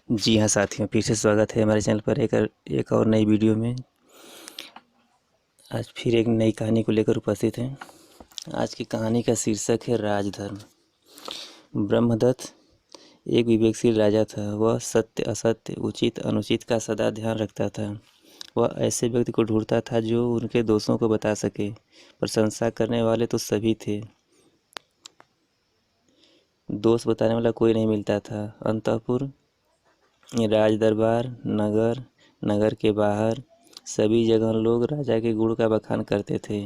जी हाँ साथियों, फिर से स्वागत है हमारे चैनल पर एक और नई वीडियो में। आज फिर एक नई कहानी को लेकर उपस्थित हैं। आज की कहानी का शीर्षक है राजधर्म। ब्रह्मदत्त एक विवेकशील राजा था। वह सत्य असत्य उचित अनुचित का सदा ध्यान रखता था। वह ऐसे व्यक्ति को ढूंढता था जो उनके दोषों को बता सके। प्रशंसा करने वाले तो सभी थे, दोष बताने वाला कोई नहीं मिलता था। अंतःपुर, राज दरबार, नगर के बाहर सभी जगह लोग राजा के गुण का बखान करते थे,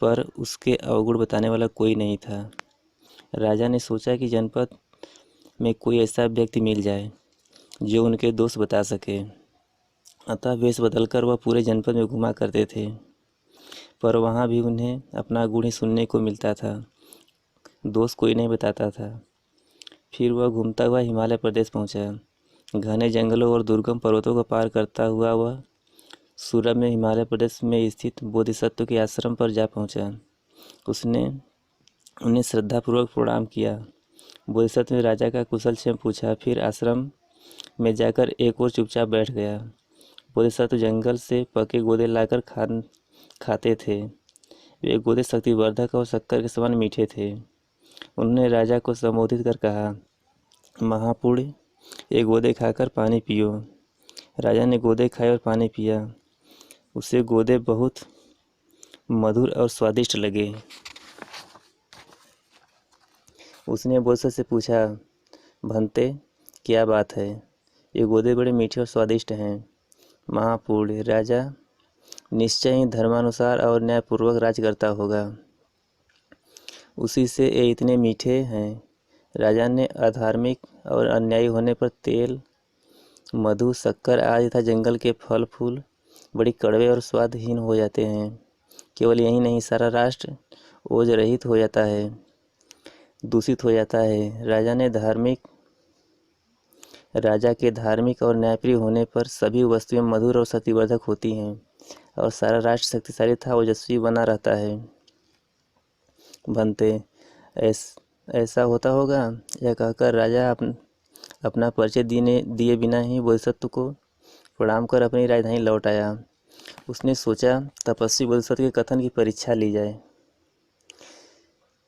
पर उसके अवगुण बताने वाला कोई नहीं था। राजा ने सोचा कि जनपद में कोई ऐसा व्यक्ति मिल जाए जो उनके दोष बता सके। अतः वेश बदलकर वह पूरे जनपद में घुमा करते थे, पर वहाँ भी उन्हें अपना गुण ही सुनने को मिलता था, दोष कोई नहीं बताता था। फिर वह घूमता हुआ हिमालय प्रदेश पहुँचा। घने जंगलों और दुर्गम पर्वतों को पार करता हुआ वह सूरत में हिमालय प्रदेश में स्थित बोधिसत्व के आश्रम पर जा पहुंचा। उसने उन्हें श्रद्धापूर्वक प्रणाम किया। बोधिसत्व ने राजा का कुशल क्षेम पूछा, फिर आश्रम में जाकर एक और चुपचाप बैठ गया। बोधिसत्व जंगल से पके गोदे लाकर खाते थे। वे गोदे शक्तिवर्धक और शक्कर के समान मीठे थे। उन्होंने राजा को संबोधित कर कहा, महापुण्य, एक गोदे खाकर पानी पियो। राजा ने गोदे खाए और पानी पिया। उसे गोदे बहुत मधुर और स्वादिष्ट लगे। उसने बोधिसत्व से पूछा, भंते, क्या बात है? ये गोदे बड़े मीठे और स्वादिष्ट हैं। महापुण्य, राजा निश्चय ही धर्मानुसार और न्यायपूर्वक राज करता होगा, उसी से ये इतने मीठे हैं। राजा ने अधार्मिक और अन्यायी होने पर तेल, मधु, शक्कर आदि तथा जंगल के फल फूल बड़ी कड़वे और स्वादहीन हो जाते हैं। केवल यही नहीं, सारा राष्ट्र ओज रहित हो जाता है, दूषित हो जाता है। राजा के धार्मिक और न्यायप्रिय होने पर सभी वस्तुएं मधुर और शक्तिवर्धक होती हैं और सारा राष्ट्र शक्तिशाली तथा ओजस्वी बना रहता है। बनते ऐसा होता होगा। यह कहकर राजा अपना परिचय दिए बिना ही बोधिसत्व को प्रणाम कर अपनी राजधानी लौट आया। उसने सोचा, तपस्वी बोधिसत्व के कथन की परीक्षा ली जाए।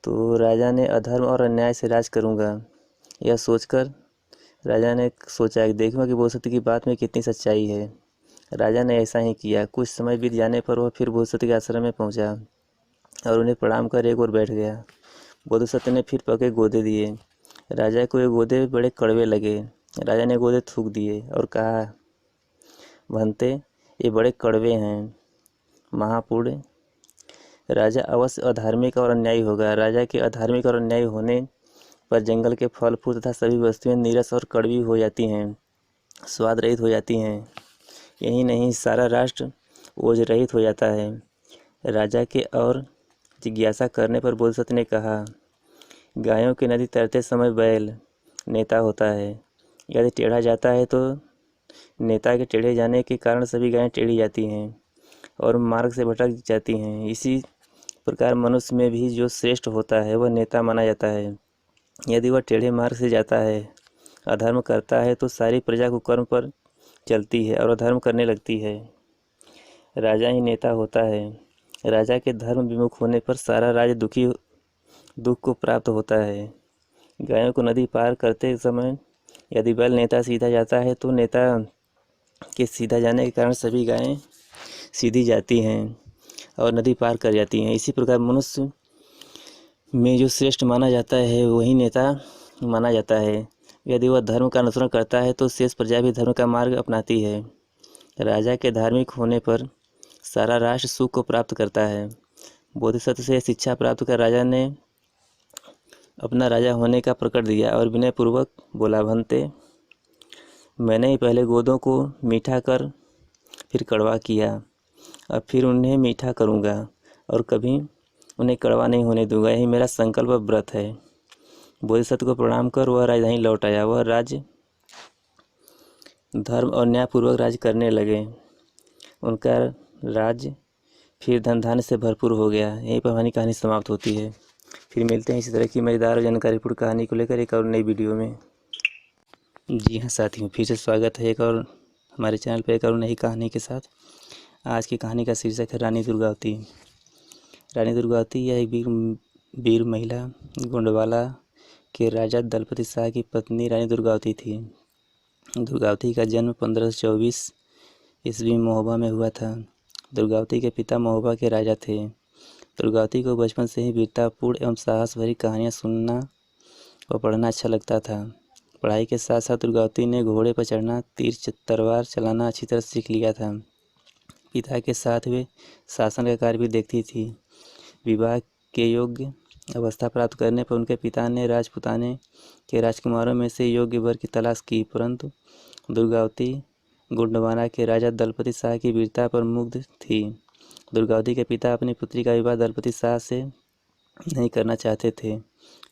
तो राजा ने अधर्म और अन्याय से राज करूंगा, यह सोचकर राजा ने सोचा कि देखूंगा कि बोधिसत्व की बात में कितनी सच्चाई है। राजा ने ऐसा ही किया। कुछ समय बीत जाने पर वह फिर बोधिसत्व के आश्रम में पहुंचा और उन्हें प्रणाम कर एक ओर बैठ गया। बोधिसत्व ने फिर पके गोदे दिए। राजा को ये गोदे बड़े कड़वे लगे। राजा ने गोदे थूक दिए और कहा, भंते, ये बड़े कड़वे हैं। महापुण्य, राजा अवश्य अधार्मिक और अन्यायी होगा। राजा के अधार्मिक और अन्यायी होने पर जंगल के फल फूल तथा सभी वस्तुएं नीरस और कड़वी हो जाती हैं, स्वाद रहित हो जाती हैं। यही नहीं, सारा राष्ट्र ओज रहित हो जाता है। राजा के और जिज्ञासा करने पर बोधिसत्व ने कहा, गायों की नदी तैरते समय बैल नेता होता है। यदि टेढ़ा जाता है तो नेता के टेढ़े जाने के कारण सभी गायें टेढ़ी जाती हैं और मार्ग से भटक जाती हैं। इसी प्रकार मनुष्य में भी जो श्रेष्ठ होता है वह नेता माना जाता है। यदि वह टेढ़े मार्ग से जाता है, अधर्म करता है, तो सारी प्रजा कुकर्म पर चलती है और अधर्म करने लगती है। राजा ही नेता होता है। राजा के धर्म विमुख होने पर सारा राज्य दुख को प्राप्त होता है। गायों को नदी पार करते समय यदि बैल नेता सीधा जाता है तो नेता के सीधा जाने के कारण सभी गायें सीधी जाती हैं और नदी पार कर जाती हैं। इसी प्रकार मनुष्य में जो श्रेष्ठ माना जाता है वही नेता माना जाता है। यदि वह धर्म का अनुसरण करता है तो शेष प्रजा भी धर्म का मार्ग अपनाती है। राजा के धार्मिक होने पर सारा राष्ट्र सुख को प्राप्त करता है। बोधिसत्व से शिक्षा प्राप्त कर राजा ने अपना राजा होने का प्रकट दिया और विनय पूर्वक बोला, भंते, मैंने ही पहले गोदों को मीठा कर फिर कड़वा किया, अब फिर उन्हें मीठा करूँगा और कभी उन्हें कड़वा नहीं होने दूंगा। यही मेरा संकल्प व्रत है। बोधिसत्व को प्रणाम कर वह राजधानी लौट आया। वह राज्य धर्म और न्यायपूर्वक राज करने लगे। उनका राज्य फिर धन धान्य से भरपूर हो गया। यहीं पर हमारी कहानी समाप्त होती है। फिर मिलते हैं इसी तरह की मज़ेदार और जानकारीपूर्ण कहानी को लेकर एक और नई वीडियो में। जी हाँ साथियों, फिर से स्वागत है एक और हमारे चैनल पर एक और नई कहानी के साथ। आज की कहानी का शीर्षक है रानी दुर्गावती। रानी दुर्गावती यह एक वीर महिला गोंडवाना के राजा दलपति शाह की पत्नी रानी दुर्गावती थी। दुर्गावती का जन्म 1524 ईस्वी में महोबा में हुआ था। दुर्गावती के पिता महोबा के राजा थे। दुर्गावती को बचपन से ही वीरतापूर्ण एवं साहस भरी कहानियाँ सुनना और पढ़ना अच्छा लगता था। पढ़ाई के साथ साथ दुर्गावती ने घोड़े पर चढ़ना, तीर तलवार चलाना अच्छी तरह सीख लिया था। पिता के साथ वे शासन का कार्य भी देखती थी। विवाह के योग्य अवस्था प्राप्त करने पर उनके पिता ने राजपुताने के राजकुमारों में से योग्य वर की तलाश की, परंतु दुर्गावती गोंडवाना के राजा दलपति शाह की वीरता पर मुग्ध थी। दुर्गावती के पिता अपनी पुत्री का विवाह दलपति शाह से नहीं करना चाहते थे।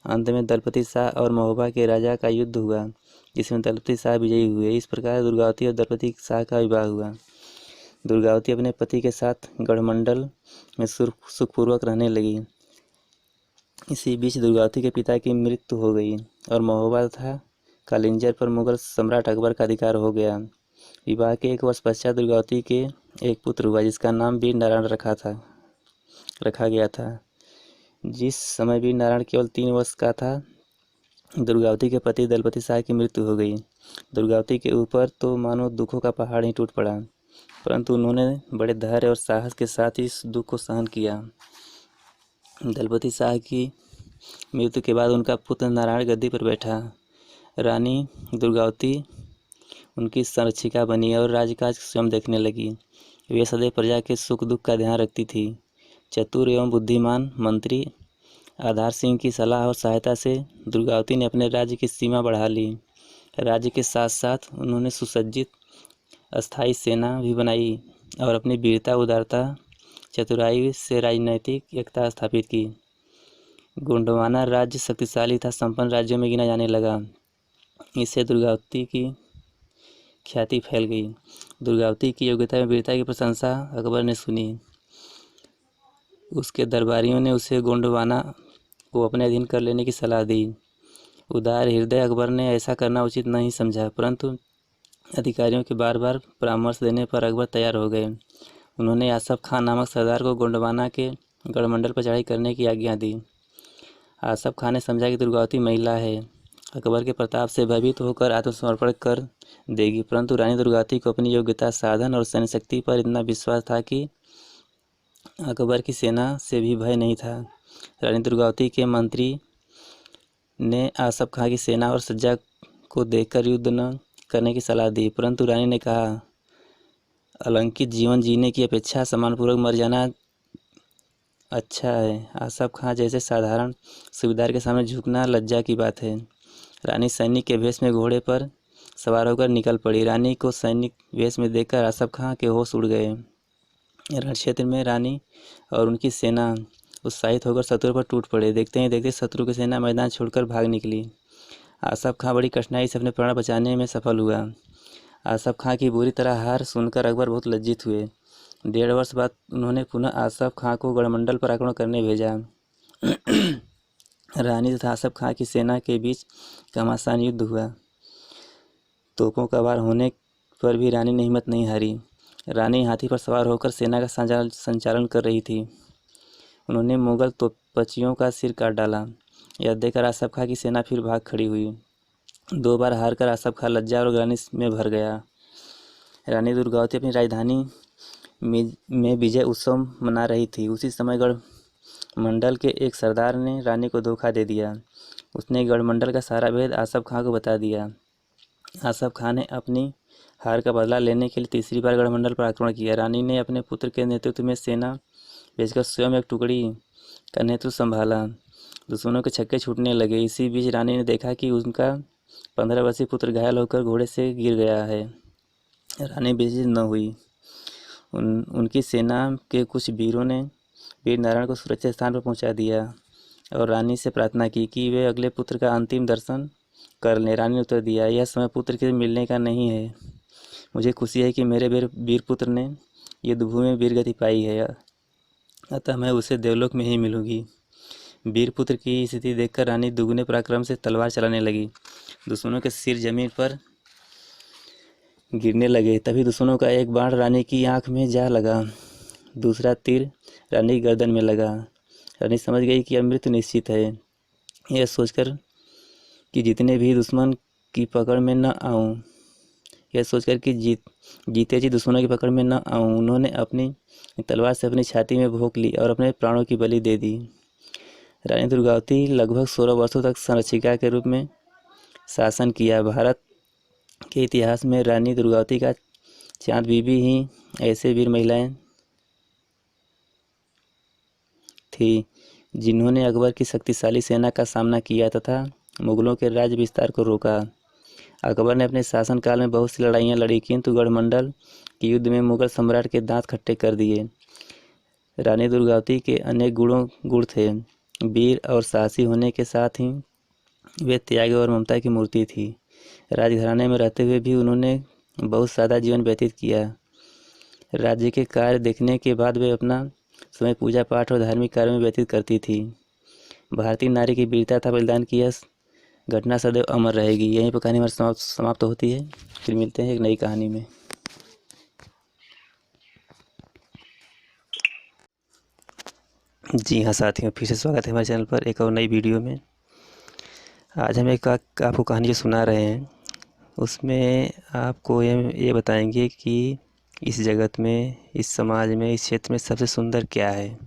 अंत में दलपति शाह और महोबा के राजा का युद्ध हुआ, जिसमें दलपति शाह विजयी हुए। इस प्रकार दुर्गावती और दलपति शाह का विवाह हुआ। दुर्गावती अपने पति के साथ गढ़मंडल में सुखपूर्वक रहने लगी। इसी बीच दुर्गावती के पिता की मृत्यु हो गई और महोबा तथा कालिंजर पर मुगल सम्राट अकबर का अधिकार हो गया। विवाह के 1 वर्ष पश्चात दुर्गावती के एक पुत्र हुआ, जिसका नाम वीर नारायण रखा गया था। जिस समय वीर नारायण केवल 3 वर्ष का था, दुर्गावती के पति दलपति शाह की मृत्यु हो गई। दुर्गावती के ऊपर तो मानो दुखों का पहाड़ ही टूट पड़ा, परंतु उन्होंने बड़े धैर्य और साहस के साथ इस दुख को सहन किया। दलपति शाह की मृत्यु के बाद उनका पुत्र नारायण गद्दी पर बैठा। रानी दुर्गावती उनकी संरक्षिका बनी और राजकाज स्वयं देखने लगी। वे सदैव प्रजा के सुख दुख का ध्यान रखती थी। चतुर एवं बुद्धिमान मंत्री आधार सिंह की सलाह और सहायता से दुर्गावती ने अपने राज्य की सीमा बढ़ा ली। राज्य के साथ साथ उन्होंने सुसज्जित अस्थायी सेना भी बनाई और अपनी वीरता, उदारता, चतुराई से राजनैतिक एकता स्थापित की। गोंडवाना राज्य शक्तिशाली तथा संपन्न राज्यों में गिना जाने लगा। इससे दुर्गावती की ख्याति फैल गई। दुर्गावती की योग्यता एवं वीरता की प्रशंसा अकबर ने सुनी। उसके दरबारियों ने उसे गोंडवाना को अपने अधीन कर लेने की सलाह दी। उदार हृदय अकबर ने ऐसा करना उचित नहीं समझा, परंतु अधिकारियों के बार बार परामर्श देने पर अकबर तैयार हो गए। उन्होंने आसफ खान नामक सरदार को गोंडवाना के गढ़मंडल पर चढ़ाई करने की आज्ञा दी। आसफ खान ने समझा कि दुर्गावती महिला है, अकबर के प्रताप से भयभीत होकर आत्मसमर्पण कर देगी, परंतु रानी दुर्गावती को अपनी योग्यता, साधन और सैन्य शक्ति पर इतना विश्वास था कि अकबर की सेना से भी भय नहीं था। रानी दुर्गावती के मंत्री ने आसफ खां की सेना और सज्जा को देखकर युद्ध न करने की सलाह दी, परंतु रानी ने कहा, अलंकित जीवन जीने की अपेक्षा सम्मानपूर्वक मर जाना अच्छा है। आसफ खां जैसे साधारण सूबेदार के सामने झुकना लज्जा की बात है। रानी सैनिक के वेश में घोड़े पर सवार होकर निकल पड़ी। रानी को सैनिक वेश में देखकर आसफ खां के होश उड़ गए। रण क्षेत्र में रानी और उनकी सेना उत्साहित होकर शत्रु पर टूट पड़े। देखते ही देखते शत्रु की सेना मैदान छोड़कर भाग निकली। आसफ खां बड़ी कठिनाई से अपने प्राण बचाने में सफल हुआ। आसफ खां की बुरी तरह हार सुनकर अकबर बहुत लज्जित हुए। 1.5 वर्ष बाद उन्होंने पुनः आसफ खां को गढ़मंडल पर आक्रमण करने भेजा। रानी तथा आसफ खां की सेना के बीच घमासान युद्ध हुआ। तोपों का वार होने पर भी रानी ने हिम्मत नहीं हारी। रानी हाथी पर सवार होकर सेना का संचालन कर रही थी। उन्होंने मुगल तोपचियों का सिर काट डाला। यह देखकर आसफ खां की सेना फिर भाग खड़ी हुई। 2 बार हारकर आसफ खां लज्जा और ग्लानि में भर गया। रानी दुर्गावती अपनी राजधानी में विजय उत्सव मना रही थी। उसी समय गढ़मंडल के एक सरदार ने रानी को धोखा दे दिया। उसने गढ़मंडल का सारा भेद आसफ खां को बता दिया। आसफ खां ने अपनी हार का बदला लेने के लिए तीसरी बार गढ़मंडल पर आक्रमण किया। रानी ने अपने पुत्र के नेतृत्व में सेना भेजकर स्वयं एक टुकड़ी का नेतृत्व संभाला। दुश्मनों के छक्के छूटने लगे। इसी बीच रानी ने देखा कि उनका 15 वर्षीय पुत्र घायल होकर घोड़े से गिर गया है। रानी बेइज्जत न हुई। उनकी सेना के कुछ वीरों ने वीर नारायण को सुरक्षित स्थान पर पहुंचा दिया और रानी से प्रार्थना की कि वे अगले पुत्र का अंतिम दर्शन कर लें। रानी ने उत्तर दिया, यह समय पुत्र के मिलने का नहीं है। मुझे खुशी है कि मेरे वीर पुत्र ने युद्धभूमि में वीरगति पाई है, अतः मैं उसे देवलोक में ही मिलूंगी। वीरपुत्र की स्थिति देखकर रानी दुगने पराक्रम से तलवार चलाने लगी। दुश्मनों के सिर जमीन पर गिरने लगे। तभी दुश्मनों का एक बाण रानी की आंख में जा लगा, दूसरा तीर रानी की गर्दन में लगा। रानी समझ गई कि अब मृत्यु निश्चित है। यह सोचकर कि जितने भी दुश्मन की पकड़ में न आऊं यह सोचकर कि जीते जी दुश्मनों की पकड़ में न आऊं, उन्होंने अपनी तलवार से अपनी छाती में भोंक ली और अपने प्राणों की बलि दे दी। रानी दुर्गावती लगभग 16 वर्षों तक संरक्षिका के रूप में शासन किया। भारत के इतिहास में रानी दुर्गावती का चांद बीबी ही ऐसे वीर महिलाएं थी जिन्होंने अकबर की शक्तिशाली सेना का सामना किया तथा मुगलों के राज्य विस्तार को रोका। अकबर ने अपने शासनकाल में बहुत सी लड़ाइयाँ लड़ी, किंतु गढ़मंडल के युद्ध में मुगल सम्राट के दांत खट्टे कर दिए। रानी दुर्गावती के अनेक गुण थे। वीर और साहसी होने के साथ ही वे त्याग और ममता की मूर्ति थी। राजघराने में रहते हुए भी उन्होंने बहुत सादा जीवन व्यतीत किया। राज्य के कार्य देखने के बाद वे अपना समय पूजा पाठ और धार्मिक कार्यों में व्यतीत करती थी। भारतीय नारी की वीरता तथा बलिदान की यह घटना सदैव अमर रहेगी। यहीं पर कहानी हमारी समाप्त होती है। फिर मिलते हैं एक नई कहानी में। जी हाँ साथियों, फिर से स्वागत है हमारे चैनल पर एक और नई वीडियो में। आज हम आपको कहानी जो सुना रहे हैं उसमें आपको ये बताएंगे कि इस जगत में, इस समाज में, इस क्षेत्र में सबसे सुंदर क्या है।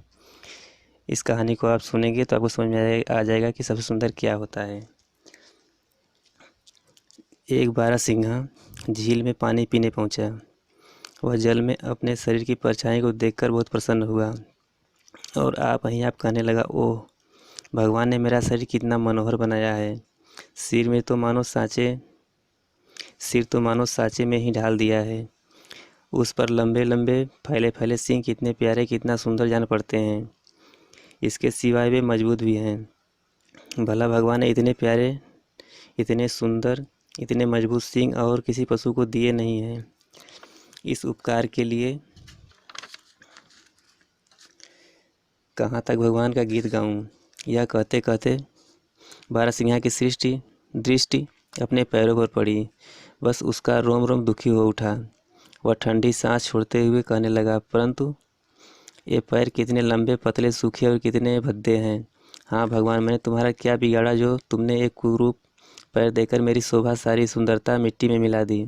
इस कहानी को आप सुनेंगे तो आपको समझ में आ जाएगा कि सबसे सुंदर क्या होता है। एक बारहसिंहा झील में पानी पीने पहुंचा। वह जल में अपने शरीर की परछाई को देखकर बहुत प्रसन्न हुआ और आप कहने लगा, ओह भगवान ने मेरा शरीर कितना मनोहर बनाया है। सिर तो मानो सांचे में ही ढाल दिया है। उस पर लंबे लंबे फैले फैले सींग कितने प्यारे, कितना सुंदर जान पड़ते हैं। इसके सिवाय वे मजबूत भी हैं। भला भगवान ने इतने प्यारे, इतने सुंदर, इतने मजबूत सींग और किसी पशु को दिए नहीं हैं। इस उपकार के लिए कहाँ तक भगवान का गीत गाऊं। यह कहते कहते बारहसिंहा की दृष्टि अपने पैरों पर पड़ी। बस उसका रोम रोम दुखी हो उठा। वह ठंडी सांस छोड़ते हुए कहने लगा, परंतु ये पैर कितने लंबे, पतले, सूखे और कितने भद्दे हैं। हाँ भगवान, मैंने तुम्हारा क्या बिगाड़ा जो तुमने एक कुरूप पैर देकर मेरी शोभा, सारी सुंदरता मिट्टी में मिला दी।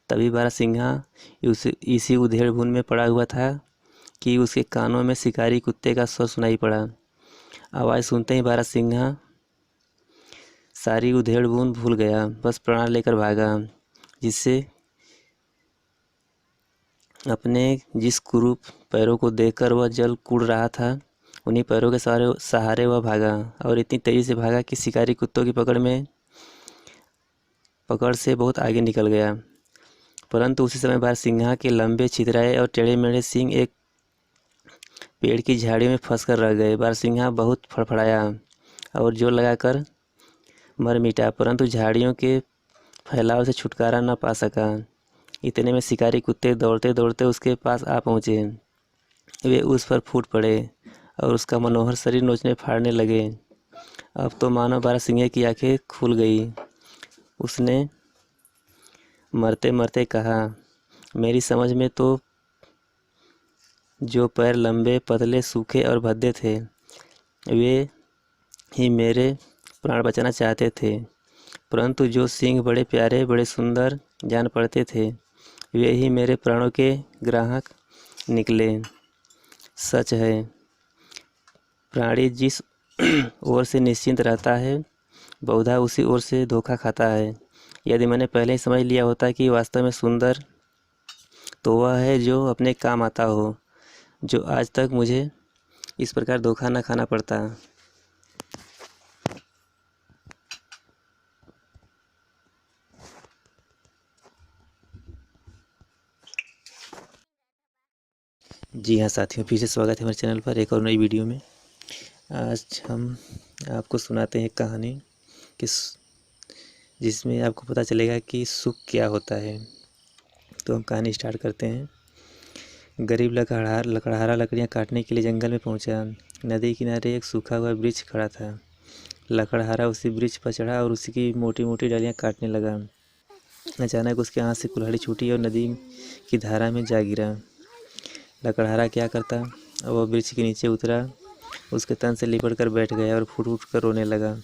तभी बारहसिंहा इसी उधेड़-बुन में पड़ा हुआ था कि उसके कानों में शिकारी कुत्ते का स्वर सुनाई पड़ा। आवाज़ सुनते ही बारहसिंहा सारी उधेड़-बुन भूल गया, बस प्राण लेकर भागा। जिस कुरूप पैरों को देखकर वह जल कूद रहा था, उन्हीं पैरों के सहारे वह भागा और इतनी तेजी से भागा कि शिकारी कुत्तों की पकड़ से बहुत आगे निकल गया। परंतु उसी समय बारहसिंहा के लंबे, छितराए और टेढ़े मेढ़े सींग एक पेड़ की झाड़ी में फंसकर रह गए। बारहसिंहा बहुत फड़फड़ाया और जोर लगाकर मर मिटा, परंतु झाड़ियों के फैलाव से छुटकारा न पा सका। इतने में शिकारी कुत्ते दौड़ते दौड़ते उसके पास आ पहुँचे। वे उस पर फूट पड़े और उसका मनोहर शरीर नोचने फाड़ने लगे। अब तो मानो बारहसिंहे की आंखें खुल गई। उसने मरते मरते कहा, मेरी समझ में तो जो पैर लंबे, पतले, सूखे और भद्दे थे, वे ही मेरे प्राण बचाना चाहते थे, परंतु जो सींग बड़े प्यारे, बड़े सुंदर जान पड़ते थे, वे ही मेरे प्राणों के ग्राहक निकले। सच है, प्राणी जिस ओर से निश्चिंत रहता है, बहुधा उसी ओर से धोखा खाता है। यदि मैंने पहले ही समझ लिया होता कि वास्तव में सुंदर तो वह है जो अपने काम आता हो, जो आज तक मुझे इस प्रकार धोखा न खाना पड़ता। जी हाँ साथियों, फिर से स्वागत है हमारे चैनल पर एक और नई वीडियो में। आज हम आपको सुनाते हैं कहानी जिसमें आपको पता चलेगा कि सुख क्या होता है। तो हम कहानी स्टार्ट करते हैं। गरीब लकड़हारा लकड़ियाँ काटने के लिए जंगल में पहुंचा। नदी किनारे एक सूखा हुआ वृक्ष खड़ा था। लकड़हारा उसी वृक्ष पर चढ़ा और उसकी मोटी मोटी डालियां काटने लगा। अचानक उसके हाथ से कुल्हाड़ी छूटी और नदी की धारा में जा गिरा। लकड़हारा क्या करता, वह वृक्ष के नीचे उतरा, उसके तन से लिपट कर बैठ गया और फूट फूट कर रोने लगा।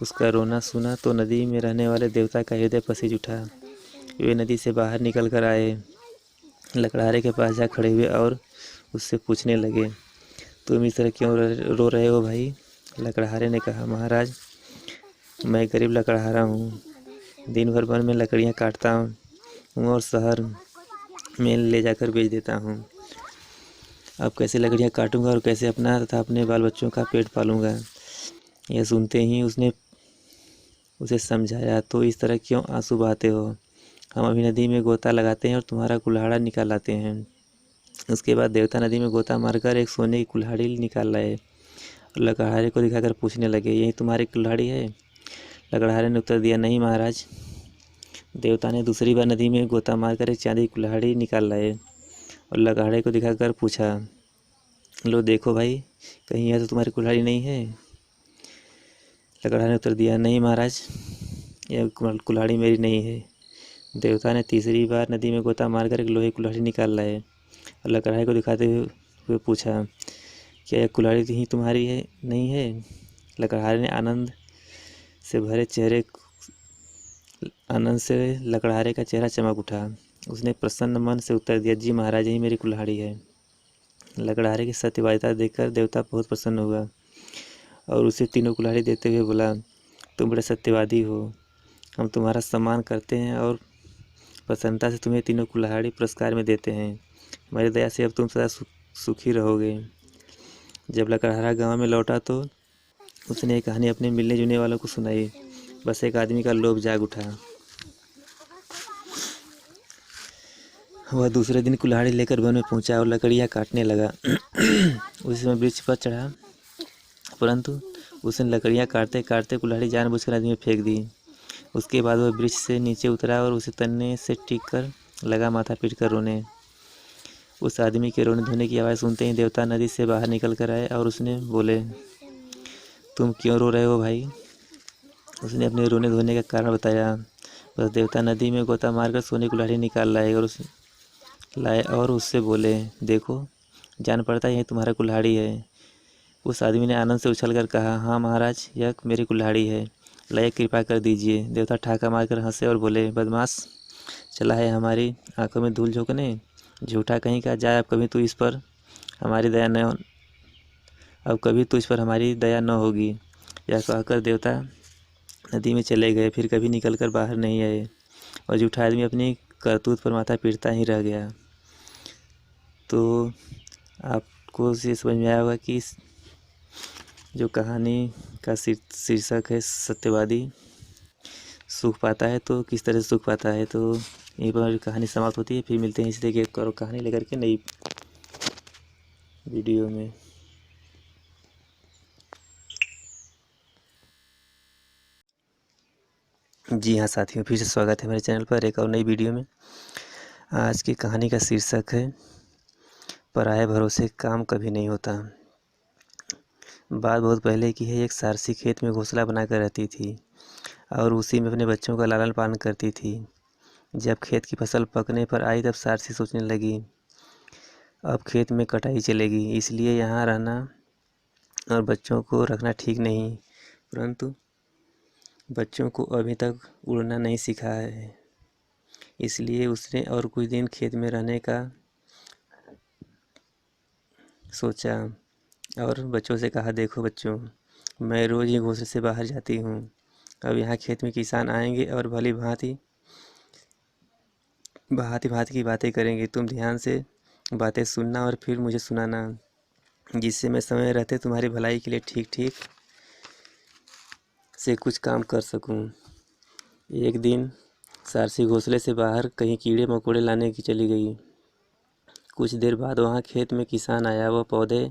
उसका रोना सुना तो नदी में रहने वाले देवता का हृदय पसीज उठा। वे नदी से बाहर निकल कर आए, लकड़हारे के पास जा खड़े हुए और उससे पूछने लगे, तुम इस तरह क्यों रो रहे हो भाई? लकड़हारे ने कहा, महाराज, मैं गरीब लकड़हारा हूँ। दिन भर वन में लकड़ियाँ काटता हूँ और शहर में ले जाकर बेच देता हूँ। अब कैसे लकड़ियाँ काटूंगा और कैसे अपना तथा अपने बाल बच्चों का पेट पालूंगा? यह सुनते ही उसने उसे समझाया, तो इस तरह क्यों आंसू बहाते हो? हम अभी नदी में गोता लगाते हैं और तुम्हारा कुल्हाड़ा निकाल लाते हैं। उसके बाद देवता नदी में गोता मारकर एक सोने की कुल्हाड़ी निकाल लाए और लकड़हारे को दिखाकर पूछने लगे, यही तुम्हारी कुल्हाड़ी है? लकड़हारे ने उत्तर दिया, नहीं महाराज। देवता ने दूसरी बार नदी में गोता मारकर एक चांदी की कुल्हाड़ी निकाल लाए और लकड़हारे को दिखाकर पूछा, लो देखो भाई, कहीं यह तो तुम्हारी कुल्हाड़ी नहीं है? लकड़हारे ने उत्तर दिया, नहीं महाराज, यह कुल्हाड़ी मेरी नहीं है। देवता ने तीसरी बार नदी में गोता मारकर एक लोहे की कुल्हाड़ी निकाल लाए और लकड़हारे को दिखाते हुए पूछा, क्या यह कुल्हाड़ी ही तुम्हारी है नहीं है? लकड़हारे ने आनंद से लकड़हारे का चेहरा चमक उठा। उसने प्रसन्न मन से उत्तर दिया, जी महाराज, यही मेरी कुल्हाड़ी है। लकड़हारे की सत्यवादिता देखकर देवता बहुत प्रसन्न हुआ और उसे तीनों कुल्हाड़ी देते हुए बोला, तुम बड़े सत्यवादी हो, हम तुम्हारा सम्मान करते हैं और प्रसन्नता से तुम्हें तीनों कुल्हाड़ी पुरस्कार में देते हैं। हमारी दया से अब तुम सदा सुखी रहोगे। जब लकड़हारा गांव में लौटा तो उसने एक कहानी अपने मिलने जुलने वालों को सुनाई। बस एक आदमी का लोभ जाग उठा। वह दूसरे दिन कुल्हाड़ी लेकर वन में पहुंचा और लकड़ियां काटने लगा। उसी समय वृक्ष पर चढ़ा, परंतु उसने लकड़ियां काटते काटते कुल्हाड़ी जानबूझकर नदी में फेंक दी। उसके बाद वह वृक्ष से नीचे उतरा और उसे तने से टिक कर लगा माथा पीट कर रोने। उस आदमी के रोने धोने की आवाज़ सुनते ही देवता नदी से बाहर निकल कर आए और उसने बोले, तुम क्यों रो रहे हो भाई? उसने अपने रोने धोने का कारण बताया। बस देवता नदी में गोता मारकर सोने की कुल्हाड़ी निकाल लाए और उससे बोले, देखो, जान पड़ता है यही तुम्हारा कुल्हाड़ी है। उस आदमी ने आनंद से उछलकर कहा, हाँ महाराज, यह मेरी कुल्हाड़ी है, लाइए कृपा कर दीजिए। देवता ठाका मारकर हंसे और बोले, बदमाश, चला है हमारी आंखों में धूल झोंकने? झूठा कहीं का, जाए अब कभी तू इस पर हमारी दया न अब कभी तुझ पर हमारी दया न होगी। यह कहकर देवता नदी में चले गए, फिर कभी निकल कर बाहर नहीं आए और झूठा आदमी अपनी करतूत पर माथा पीटता ही रह गया। तो आपको ये समझ में आया होगा कि जो कहानी का शीर्षक है सत्यवादी सुख पाता है, तो किस तरह से सुख पाता है। तो यहीं पर कहानी समाप्त होती है। फिर मिलते हैं इसी तरह की एक और कहानी लेकर के नई वीडियो में। जी हाँ साथियों, फिर से स्वागत है मेरे चैनल पर एक और नई वीडियो में। आज की कहानी का शीर्षक है, पराये भरोसे काम कभी नहीं होता। बात बहुत पहले की है। एक सारसी खेत में घोंसला बनाकर रहती थी और उसी में अपने बच्चों का लालन पालन करती थी। जब खेत की फसल पकने पर आई तब सारसी सोचने लगी, अब खेत में कटाई चलेगी, इसलिए यहाँ रहना और बच्चों को रखना ठीक नहीं। परंतु बच्चों को अभी तक उड़ना नहीं सिखाया है, इसलिए उसने और कुछ दिन खेत में रहने का सोचा और बच्चों से कहा, देखो बच्चों, मैं रोज़ ही घोंसले से बाहर जाती हूँ। अब यहाँ खेत में किसान आएंगे और भली भांति भांति की बातें करेंगे। तुम ध्यान से बातें सुनना और फिर मुझे सुनाना, जिससे मैं समय रहते तुम्हारी भलाई के लिए ठीक ठीक से कुछ काम कर सकूं। एक दिन सारसी घोंसले से बाहर कहीं कीड़े मकोड़े लाने की चली गई। कुछ देर बाद वहाँ खेत में किसान आया। वह पौधे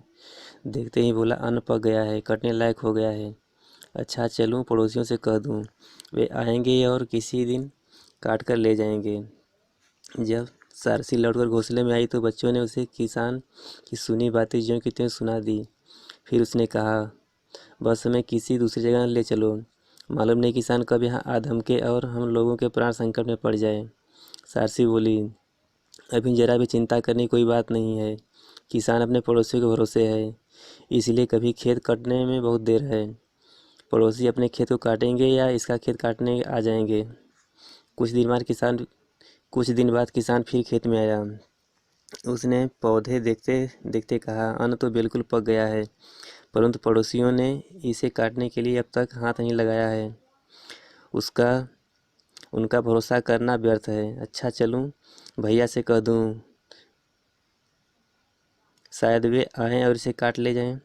देखते ही बोला, अन्न पक गया है, कटने लायक हो गया है। अच्छा चलूँ पड़ोसियों से कह दूँ, वे आएंगे और किसी दिन काट कर ले जाएंगे। जब सारसी लौटकर घोंसले में आई तो बच्चों ने उसे किसान की सुनी बातें ज्यों की त्यों सुना दी। फिर उसने कहा, बस हमें किसी दूसरी जगह ले चलो, मालूम नहीं किसान कब यहाँ आ धमके और हम लोगों के प्राण संकट में पड़ जाए। सारसी बोली, अभी जरा भी चिंता करने की कोई बात नहीं है। किसान अपने पड़ोसियों के भरोसे है, इसलिए कभी खेत कटने में बहुत देर है। पड़ोसी अपने खेत को काटेंगे या इसका खेत काटने आ जाएंगे। कुछ दिन बाद किसान फिर खेत में आया। उसने पौधे देखते देखते कहा, अन्न तो बिल्कुल पक गया है, परंतु पड़ोसियों ने इसे काटने के लिए अब तक हाथ नहीं लगाया है। उसका उनका भरोसा करना व्यर्थ है। अच्छा, चलूं भैया से कह दूं, शायद वे आएं और इसे काट ले जाएं।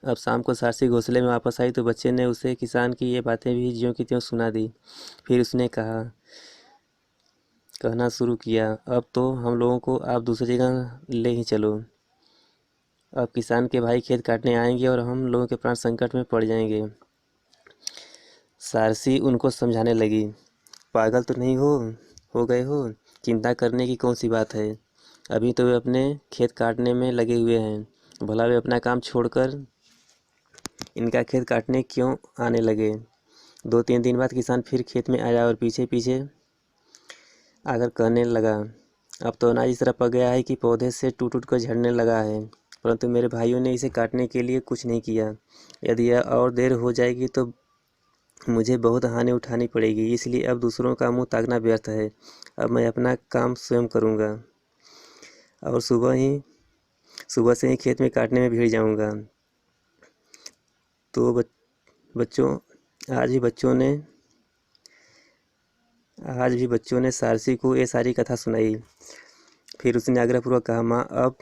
अब शाम को सारसी घोंसले में वापस आई तो बच्चे ने उसे किसान की ये बातें भी ज्यों की त्यों सुना दी। फिर उसने कहना शुरू किया, अब तो हम लोगों को आप दूसरी जगह ले ही चलो। अब किसान के भाई खेत काटने आएंगे और हम लोगों के प्राण संकट में पड़ जाएंगे। सारसी उनको समझाने लगी, पागल तो नहीं हो गए हो? चिंता करने की कौन सी बात है? अभी तो वे अपने खेत काटने में लगे हुए हैं, भला वे अपना काम छोड़कर इनका खेत काटने क्यों आने लगे। 2-3 दिन बाद किसान फिर खेत में आया और पीछे पीछे आकर कहने लगा, अब तो अनाज इस तरह पक गया है कि पौधे से टूट टूट कर झड़ने लगा है, परंतु मेरे भाइयों ने इसे काटने के लिए कुछ नहीं किया। यदि यह और देर हो जाएगी तो मुझे बहुत हानि उठानी पड़ेगी, इसलिए अब दूसरों का मुंह ताकना व्यर्थ है। अब मैं अपना काम स्वयं करूँगा और सुबह से ही खेत में काटने में भीड़ जाऊँगा। तो बच्चों आज भी बच्चों ने सारसी को ये सारी कथा सुनाई। फिर उसने आग्रहपूर्वक कहा, माँ अब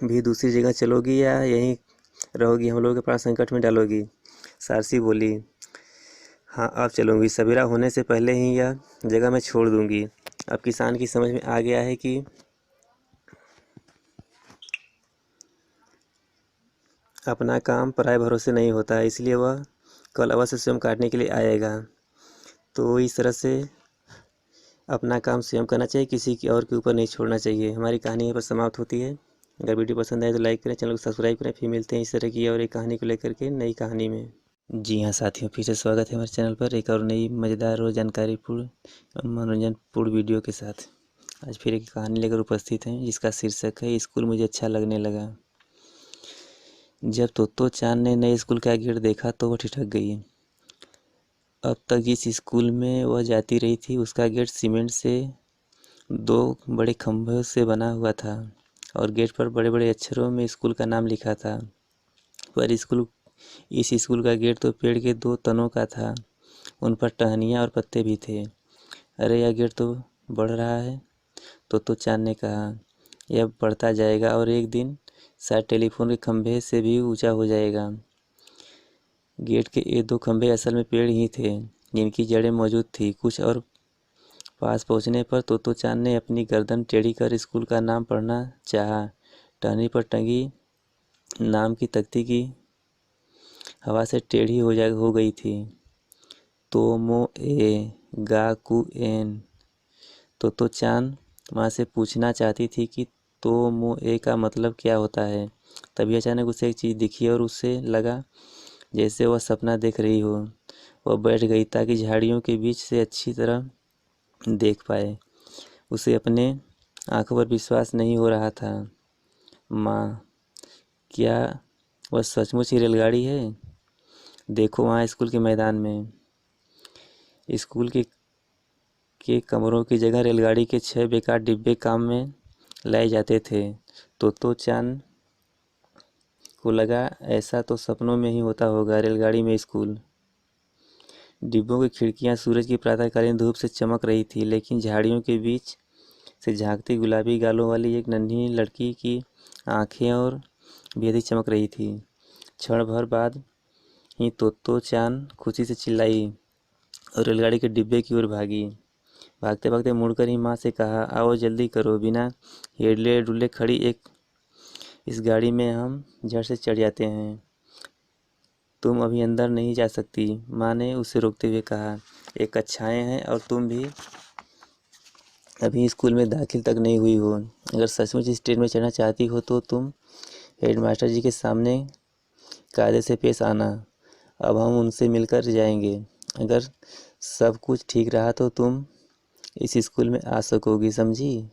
भी दूसरी जगह चलोगी या यहीं रहोगी, हम लोगों के प्राण संकट में डालोगी? सारसी बोली, हाँ अब चलूँगी, सवेरा होने से पहले ही यह जगह मैं छोड़ दूँगी। अब किसान की समझ में आ गया है कि अपना काम पराये भरोसे नहीं होता है, इसलिए वह कल अवश्य स्वयं काटने के लिए आएगा। तो इस तरह से अपना काम स्वयं करना चाहिए, किसी की और के ऊपर नहीं छोड़ना चाहिए। हमारी कहानी यहाँ पर समाप्त होती है। अगर वीडियो पसंद आए तो लाइक करें, चैनल को सब्सक्राइब करें। फिर मिलते हैं इस तरह की और एक कहानी को लेकर के नई कहानी में। जी हाँ साथियों, फिर से स्वागत है हमारे चैनल पर एक और नई मज़ेदार और जानकारीपूर्ण मनोरंजनपूर्ण वीडियो के साथ। आज फिर एक कहानी लेकर उपस्थित हैं जिसका शीर्षक है, स्कूल मुझे अच्छा लगने लगा। जब तोतो चांद ने नए स्कूल का गेट देखा तो वह ठिठक गई। अब तक जिस स्कूल में वह जाती रही थी उसका गेट सीमेंट से 2 बड़े खंभों से बना हुआ था और गेट पर बड़े बड़े अक्षरों में स्कूल का नाम लिखा था। पर इस स्कूल का गेट तो पेड़ के 2 तनों का था, उन पर टहनियाँ और पत्ते भी थे। अरे यह गेट तो बढ़ रहा है, तो चांद ने कहा। यह बढ़ता जाएगा और एक दिन शायद टेलीफोन के खंभे से भी ऊंचा हो जाएगा। गेट के ये 2 खंभे असल में पेड़ ही थे जिनकी जड़ें मौजूद थी। कुछ और पास पहुंचने पर तोतो चांद ने अपनी गर्दन टेढ़ी कर स्कूल का नाम पढ़ना चाहा। टहनी पर टंगी नाम की तख्ती की हवा से टेढ़ी हो गई थी। तोमोए गाकुएन। तोतो चांद माँ से पूछना चाहती थी कि तोमोए का मतलब क्या होता है। तभी अचानक उसे एक चीज़ दिखी और उसे लगा जैसे वह सपना देख रही हो। वह बैठ गई ताकि झाड़ियों के बीच से अच्छी तरह देख पाए। उसे अपने आंखों पर विश्वास नहीं हो रहा था। माँ, क्या वह सचमुच ही रेलगाड़ी है? देखो वहाँ स्कूल के मैदान में। स्कूल के कमरों की जगह रेलगाड़ी के 6 बेकार डिब्बे काम में लाए जाते थे। तो चांद को लगा ऐसा तो सपनों में ही होता होगा, रेलगाड़ी में स्कूल। डिब्बों की खिड़कियां सूरज की प्रातःकालीन धूप से चमक रही थी, लेकिन झाड़ियों के बीच से झांकती गुलाबी गालों वाली एक नन्ही लड़की की आंखें और भी अधिक चमक रही थी। क्षण भर बाद ही तो चांद खुशी से चिल्लाई और रेलगाड़ी के डिब्बे की ओर भागी। भागते भागते मुड़कर ही माँ से कहा, आओ जल्दी करो, बिना हिले डुले खड़ी इस गाड़ी में हम झट से चढ़ जाते हैं। तुम अभी अंदर नहीं जा सकती, माँ ने उसे रोकते हुए कहा। ये कक्षाएं हैं और तुम भी अभी स्कूल में दाखिल तक नहीं हुई हो। अगर सचमुच इस ट्रेन में चढ़ना चाहती हो तो तुम हेडमास्टर जी के सामने कायदे से पेश आना। अब हम उनसे मिलकर जाएंगे। अगर सब कुछ ठीक रहा तो तुम इस स्कूल में आ सकोगी, समझी?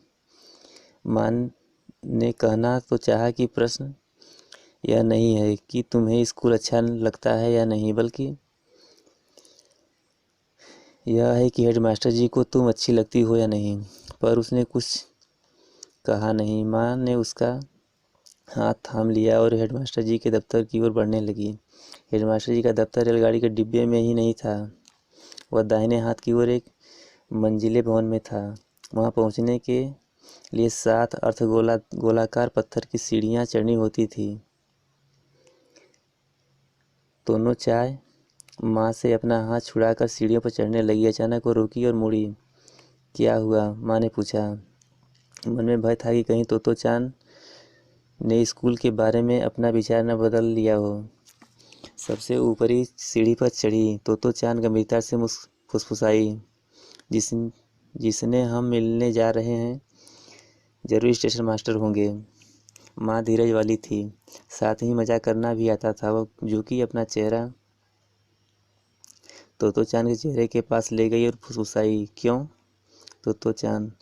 माँ ने कहना तो चाहा कि प्रश्न यह नहीं है कि तुम्हें स्कूल अच्छा लगता है या नहीं, बल्कि यह है कि हेडमास्टर जी को तुम अच्छी लगती हो या नहीं। पर उसने कुछ कहा नहीं। माँ ने उसका हाथ थाम लिया और हेडमास्टर जी के दफ्तर की ओर बढ़ने लगी। हेडमास्टर जी का दफ्तर रेलगाड़ी के डिब्बे में ही नहीं था, वह दाहिने हाथ की ओर एक मंजिले भवन में था। वहां पहुंचने के लिए 7 गोलाकार पत्थर की सीढ़ियां चढ़नी होती थी। दोनों चाय माँ से अपना हाथ छुड़ाकर सीढ़ियों पर चढ़ने लगी। अचानक वो रुकी और मुड़ी। क्या हुआ? माँ ने पूछा। मन में भय था कि कहीं तोतो चान ने स्कूल के बारे में अपना विचार न बदल लिया हो। सबसे ऊपरी सीढ़ी पर चढ़ी तोतो चान गंभीरता से फुसफुसाई, जिसने हम मिलने जा रहे हैं जरूर स्टेशन मास्टर होंगे। माँ धीरज वाली थी, साथ ही मजाक करना भी आता था। वो झुकी अपना चेहरा तोतो चान के चेहरे के पास ले गई और फुसफुसाई। क्यों? तोतो चान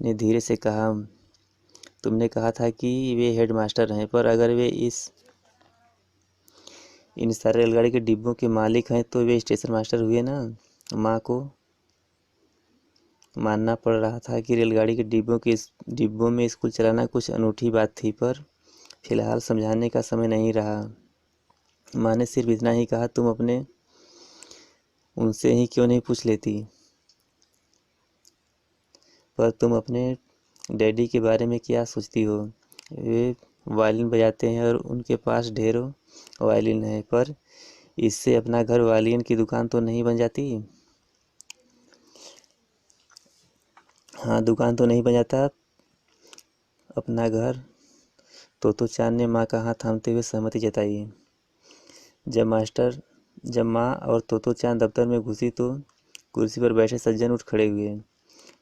ने धीरे से कहा, तुमने कहा था कि वे हेडमास्टर हैं, पर अगर वे इन सारे रेलगाड़ी के डिब्बों के मालिक हैं तो वे स्टेशन मास्टर हुए ना। माँ को मानना पड़ रहा था कि रेलगाड़ी के डिब्बों में स्कूल चलाना कुछ अनूठी बात थी, पर फिलहाल समझाने का समय नहीं रहा। माँ ने सिर्फ इतना ही कहा, तुम अपने उनसे ही क्यों नहीं पूछ लेती? पर तुम अपने डैडी के बारे में क्या सोचती हो? वे वायलिन बजाते हैं और उनके पास ढेरों वायलिन है, पर इससे अपना घर वायलिन की दुकान तो नहीं बन जाती? हाँ, दुकान तो नहीं बन जाता अपना घर। तोतो चान ने माँ का हाथ थामते हुए सहमति जताई। जब माँ और तोतो चान दफ्तर में घुसी तो कुर्सी पर बैठे सज्जन उठ खड़े हुए।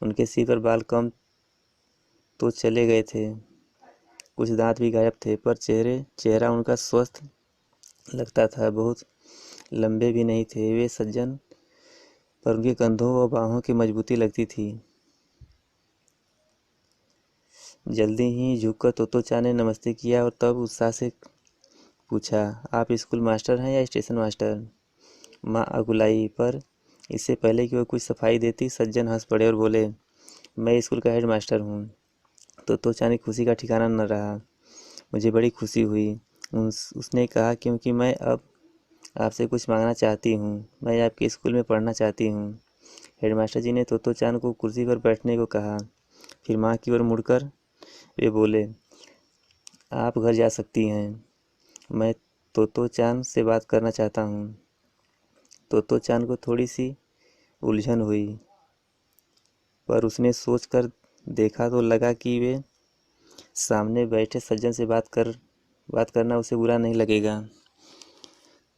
उनके सिर पर बाल कम तो चले गए थे, कुछ दांत भी गायब थे, पर चेहरा उनका स्वस्थ लगता था। बहुत लंबे भी नहीं थे वे सज्जन, पर उनके कंधों और बाहों की मजबूती लगती थी। जल्दी ही झुककर तोतो चान ने नमस्ते किया और तब उत्साह से पूछा, आप स्कूल मास्टर हैं या स्टेशन मास्टर? माँ अकुलाई, पर इससे पहले कि वो कुछ सफाई देती सज्जन हंस पड़े और बोले, मैं स्कूल का हेड मास्टर हूँ। तोतो चान की खुशी का ठिकाना न रहा। मुझे बड़ी खुशी हुई, उसने कहा, क्योंकि मैं अब आपसे कुछ मांगना चाहती हूँ। मैं आपके स्कूल में पढ़ना चाहती हूँ। हेडमास्टर जी ने तोतो चान को कुर्सी पर बैठने को कहा। फिर माँ की ओर मुड़कर वे बोले, आप घर जा सकती हैं, मैं तोतो चान से बात करना चाहता हूँ। तोतो चान को थोड़ी सी उलझन हुई, पर उसने सोच कर देखा तो लगा कि वे सामने बैठे सज्जन से बात करना उसे बुरा नहीं लगेगा,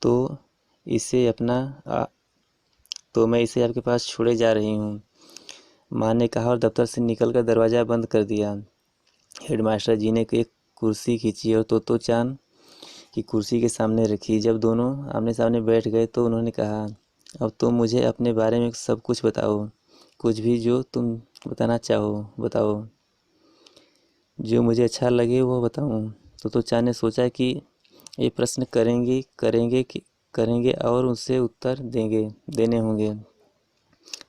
तो इसे अपना तो मैं इसे आपके पास छोड़े जा रही हूँ, माँ ने कहा और दफ्तर से निकलकर दरवाज़ा बंद कर दिया। हेडमास्टर जी ने एक कुर्सी खींची और तोतो चान की कुर्सी के सामने रखी। जब दोनों आमने सामने बैठ गए तो उन्होंने कहा, अब तुम मुझे अपने बारे में सब कुछ बताओ, कुछ भी जो तुम बताना चाहो बताओ, जो मुझे अच्छा लगे वो बताऊं। तोतो चान ने सोचा कि ये प्रश्न करेंगे और उससे उत्तर देने होंगे,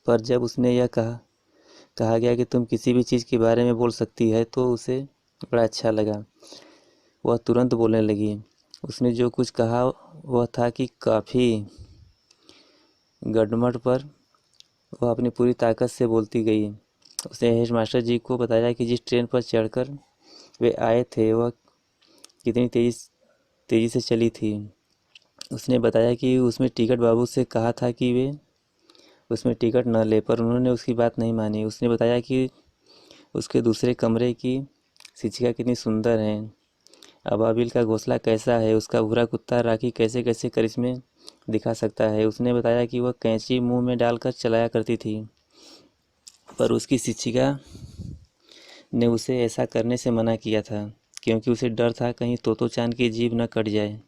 पर जब उसने यह कहा गया कि तुम किसी भी चीज़ के बारे में बोल सकती है तो उसे बड़ा अच्छा लगा। वह तुरंत बोलने लगी। उसने जो कुछ कहा वह था कि काफ़ी गड़बड़, पर वह अपनी पूरी ताकत से बोलती गई। उसने हेडमास्टर जी को बताया कि जिस ट्रेन पर चढ़कर वे आए थे वह कितनी तेज़ी से चली थी। उसने बताया कि उसमें टिकट बाबू से कहा था कि वे उसमें टिकट न ले, पर उन्होंने उसकी बात नहीं मानी। उसने बताया कि उसके दूसरे कमरे की शिक्षिका कितनी सुंदर हैं, अबाबिल का घोंसला कैसा है, उसका भूरा कुत्ता राखी कैसे कैसे करिश्मे दिखा सकता है। उसने बताया कि वह कैंची मुंह में डालकर चलाया करती थी, पर उसकी शिक्षिका ने उसे ऐसा करने से मना किया था, क्योंकि उसे डर था कहीं तोतो चान की जीभ न कट जाए,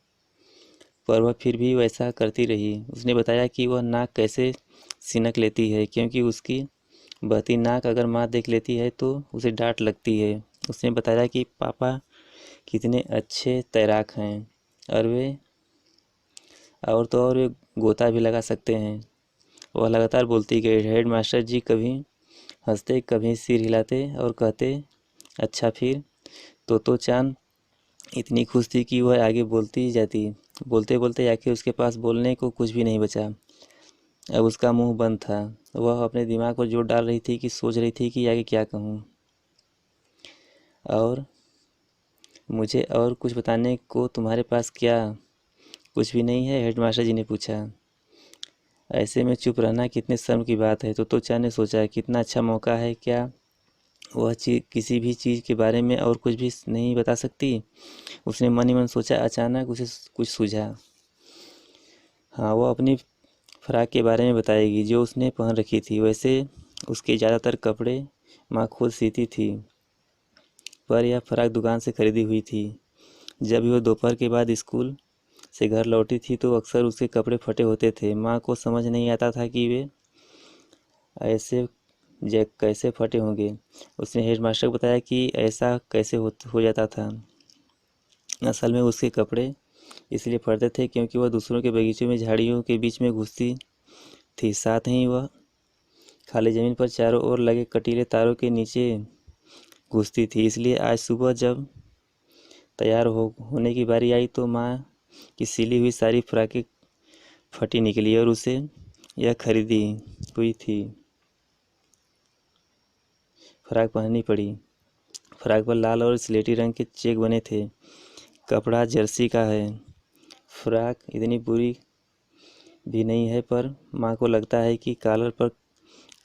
पर वह फिर भी वैसा करती रही। उसने बताया कि वह नाक कैसे सिनक लेती है, क्योंकि उसकी बहती नाक अगर माँ देख लेती है तो उसे डांट लगती है। उसने बताया कि पापा कितने अच्छे तैराक हैं और वे गोता भी लगा सकते हैं। वह लगातार बोलती गई। हेड मास्टर जी कभी हंसते, कभी सिर हिलाते और कहते, अच्छा फिर? तो चांद इतनी खुश थी कि वह आगे बोलती ही जाती। बोलते बोलते आखिर उसके पास बोलने को कुछ भी नहीं बचा। अब उसका मुंह बंद था। वह अपने दिमाग पर जोर डाल रही थी कि सोच रही थी कि आगे क्या कहूँ। और मुझे और कुछ बताने को तुम्हारे पास क्या कुछ भी नहीं है? हेडमास्टर जी ने पूछा। ऐसे में चुप रहना कितने शर्म की बात है। तो चांद ने सोचा, कितना अच्छा मौका है, क्या वह किसी भी चीज़ के बारे में और कुछ भी नहीं बता सकती? उसने मन ही मन सोचा। अचानक उसे कुछ सूझा। हाँ, वो अपनी फ्रॉक के बारे में बताएगी जो उसने पहन रखी थी। वैसे उसके ज़्यादातर कपड़े माँ खुद सीती थी, पर यह फ्रॉक दुकान से खरीदी हुई थी। जब भी वो दोपहर के बाद स्कूल से घर लौटी थी तो अक्सर उसके कपड़े फटे होते थे। माँ को समझ नहीं आता था कि वे ऐसे कैसे फटे होंगे। उसने हेडमास्टर को बताया कि ऐसा कैसे हो जाता था। असल में उसके कपड़े इसलिए फटते थे क्योंकि वह दूसरों के बगीचों में झाड़ियों के बीच में घुसती थी। साथ ही वह खाली ज़मीन पर चारों ओर लगे कटीले तारों के नीचे घुसती थी। इसलिए आज सुबह जब तैयार होने की बारी आई तो माँ की सिली हुई सारी फ्राकें फटी निकली और उसे यह खरीदी हुई थी फ्राक पहननी पड़ी। फ्राक पर लाल और स्लेटी रंग के चेक बने थे। कपड़ा जर्सी का है। फ्राक इतनी बुरी भी नहीं है, पर माँ को लगता है कि कॉलर पर